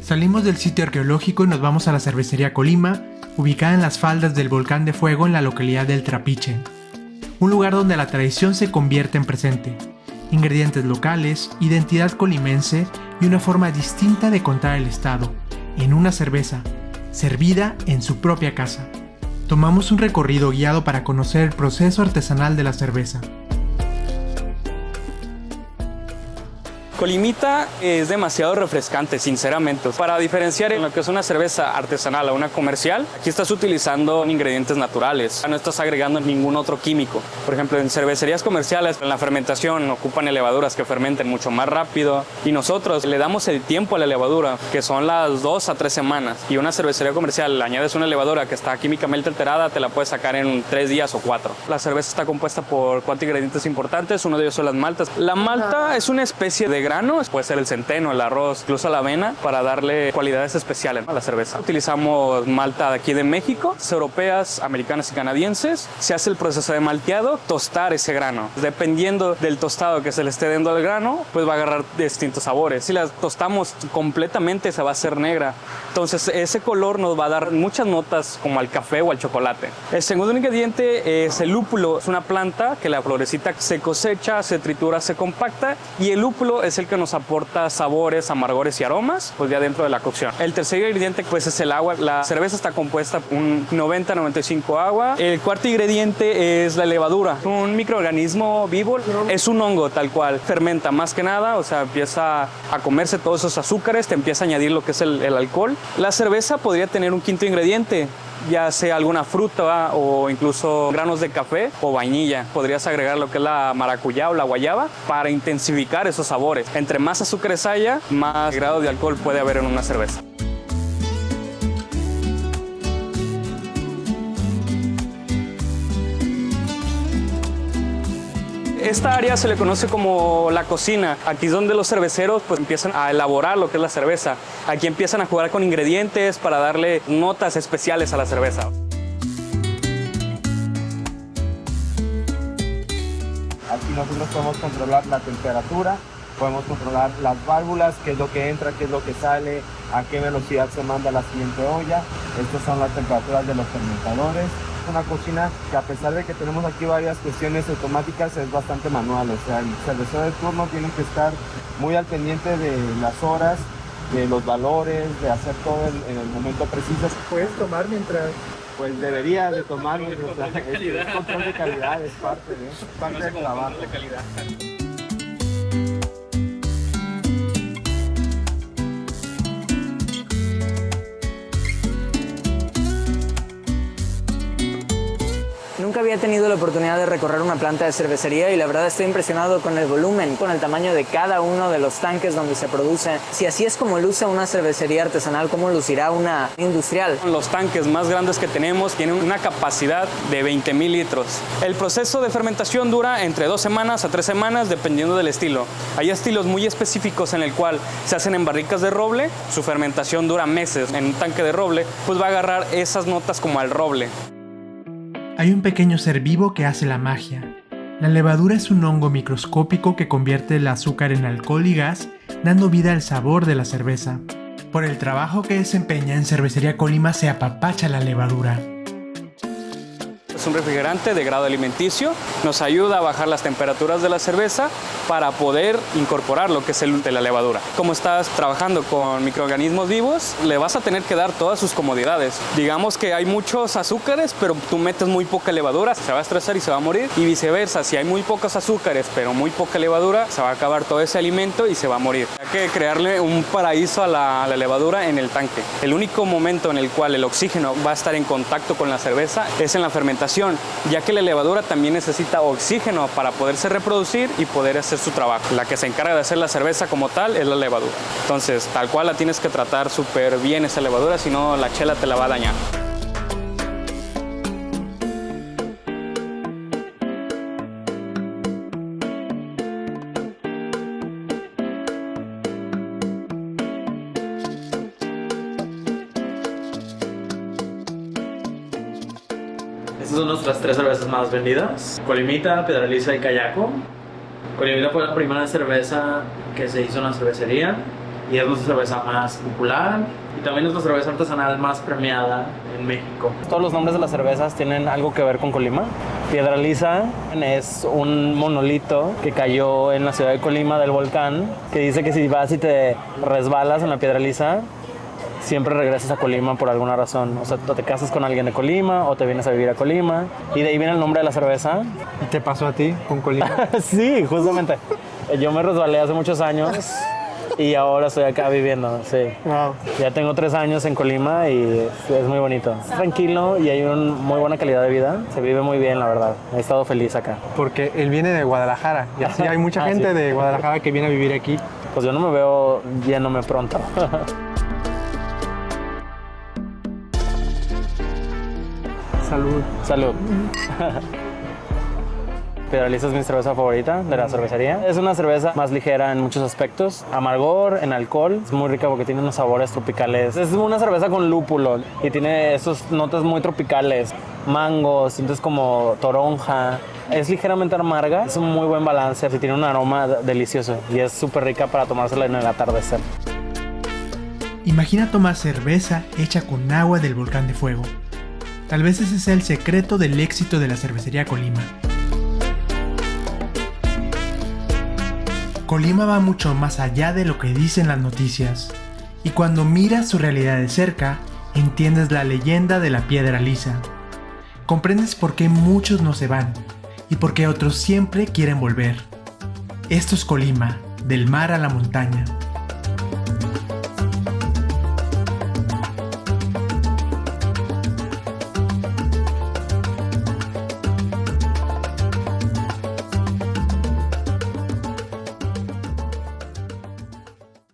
Salimos del sitio arqueológico y nos vamos a la cervecería Colima, ubicada en las faldas del Volcán de Fuego en la localidad del Trapiche. Un lugar donde la tradición se convierte en presente. Ingredientes locales, identidad colimense y una forma distinta de contar el estado, en una cerveza, servida en su propia casa. Tomamos un recorrido guiado para conocer el proceso artesanal de la cerveza. Colimita es demasiado refrescante, sinceramente. Para diferenciar en lo que es una cerveza artesanal a una comercial, aquí estás utilizando ingredientes naturales, no estás agregando ningún otro químico. Por ejemplo, en cervecerías comerciales, en la fermentación ocupan levaduras que fermenten mucho más rápido y nosotros le damos el tiempo a la levadura, que son las 2 a 3 semanas. Y una cervecería comercial, le añades una levadura que está químicamente alterada, te la puedes sacar en 3 días o 4. La cerveza está compuesta por 4 ingredientes importantes, uno de ellos son las maltas. La malta es una especie de granos, puede ser el centeno, el arroz, incluso la avena, para darle cualidades especiales a la cerveza. Utilizamos malta de aquí de México, europeas, americanas y canadienses. Se hace el proceso de malteado, tostar ese grano. Dependiendo del tostado que se le esté dando al grano, pues va a agarrar distintos sabores. Si la tostamos completamente, se va a hacer negra. Entonces ese color nos va a dar muchas notas como al café o al chocolate. El segundo ingrediente es el lúpulo. Es una planta que la florecita se cosecha, se tritura, se compacta y el lúpulo es el que nos aporta sabores, amargores y aromas pues ya dentro de la cocción. El tercer ingrediente pues es el agua. La cerveza está compuesta un 90-95 agua. El cuarto ingrediente es la levadura. Un microorganismo vivo, es un hongo tal cual. Fermenta más que nada, o sea, empieza a comerse todos esos azúcares, te empieza a añadir lo que es el alcohol. La cerveza podría tener un quinto ingrediente, ya sea alguna fruta o incluso granos de café o vainilla. Podrías agregar lo que es la maracuyá o la guayaba para intensificar esos sabores. Entre más azúcares haya, más grado de alcohol puede haber en una cerveza. Esta área se le conoce como la cocina. Aquí es donde los cerveceros pues empiezan a elaborar lo que es la cerveza. Aquí empiezan a jugar con ingredientes para darle notas especiales a la cerveza. Aquí nosotros podemos controlar la temperatura, podemos controlar las válvulas, qué es lo que entra, qué es lo que sale, a qué velocidad se manda la siguiente olla. Estas son las temperaturas de los fermentadores. Una cocina que a pesar de que tenemos aquí varias cuestiones automáticas es bastante manual, o sea, el cervecero de turno tiene que estar muy al pendiente de las horas, de los valores, de hacer todo en el momento preciso. ¿Puedes tomar mientras...? Pues debería de tomar, el control de calidad es parte del trabajo. Nunca había tenido la oportunidad de recorrer una planta de cervecería y la verdad estoy impresionado con el volumen, con el tamaño de cada uno de los tanques donde se produce. Si así es como luce una cervecería artesanal, ¿cómo lucirá una industrial? Los tanques más grandes que tenemos tienen una capacidad de 20,000 litros. El proceso de fermentación dura entre 2 semanas a 3 semanas dependiendo del estilo. Hay estilos muy específicos en el cual se hacen en barricas de roble, su fermentación dura meses. En un tanque de roble pues va a agarrar esas notas como al roble. Hay un pequeño ser vivo que hace la magia. La levadura es un hongo microscópico que convierte el azúcar en alcohol y gas, dando vida al sabor de la cerveza. Por el trabajo que desempeña en Cervecería Colima se apapacha la levadura. Es un refrigerante de grado alimenticio, nos ayuda a bajar las temperaturas de la cerveza para poder incorporar lo que es el de la levadura. Como estás trabajando con microorganismos vivos, le vas a tener que dar todas sus comodidades. Digamos que hay muchos azúcares, pero tú metes muy poca levadura, se va a estresar y se va a morir. Y viceversa, si hay muy pocos azúcares, pero muy poca levadura, se va a acabar todo ese alimento y se va a morir. Hay que crearle un paraíso a la levadura en el tanque. El único momento en el cual el oxígeno va a estar en contacto con la cerveza es en la fermentación fermentación, ya que la levadura también necesita oxígeno para poderse reproducir y poder hacer su trabajo. La que se encarga de hacer la cerveza como tal es la levadura. Entonces, tal cual la tienes que tratar súper bien esa levadura, si no la chela te la va a dañar. Estas son nuestras 3 cervezas más vendidas: Colimita, Piedraliza y Cayaco. Colimita fue la primera cerveza que se hizo en la cervecería y es nuestra cerveza más popular y también es nuestra cerveza artesanal más premiada en México. Todos los nombres de las cervezas tienen algo que ver con Colima. Piedraliza es un monolito que cayó en la ciudad de Colima del volcán, que dice que si vas y te resbalas en la Piedraliza, siempre regresas a Colima por alguna razón. O sea, o te casas con alguien de Colima o te vienes a vivir a Colima. Y de ahí viene el nombre de la cerveza. ¿Y te pasó a ti con Colima? Sí, justamente. Yo me resbalé hace muchos años y ahora estoy acá viviendo, sí. Wow. Ya tengo 3 años en Colima y es muy bonito. Es tranquilo y hay una muy buena calidad de vida. Se vive muy bien, la verdad. He estado feliz acá. Porque él viene de Guadalajara y así hay mucha gente de Guadalajara que viene a vivir aquí. Pues yo no me veo yéndome pronto. Salud. Salud. Piedraliza es mi cerveza favorita de la cervecería. Es una cerveza más ligera en muchos aspectos. Amargor, en alcohol. Es muy rica porque tiene unos sabores tropicales. Es una cerveza con lúpulo y tiene esos notas muy tropicales. Mango, sientes como toronja. Es ligeramente amarga. Es un muy buen balance y tiene un aroma delicioso. Y es súper rica para tomársela en el atardecer. Imagina tomar cerveza hecha con agua del volcán de fuego. Tal vez ese sea el secreto del éxito de la cervecería Colima. Colima va mucho más allá de lo que dicen las noticias, y cuando miras su realidad de cerca, entiendes la leyenda de la Piedraliza. Comprendes por qué muchos no se van, y por qué otros siempre quieren volver. Esto es Colima, del mar a la montaña.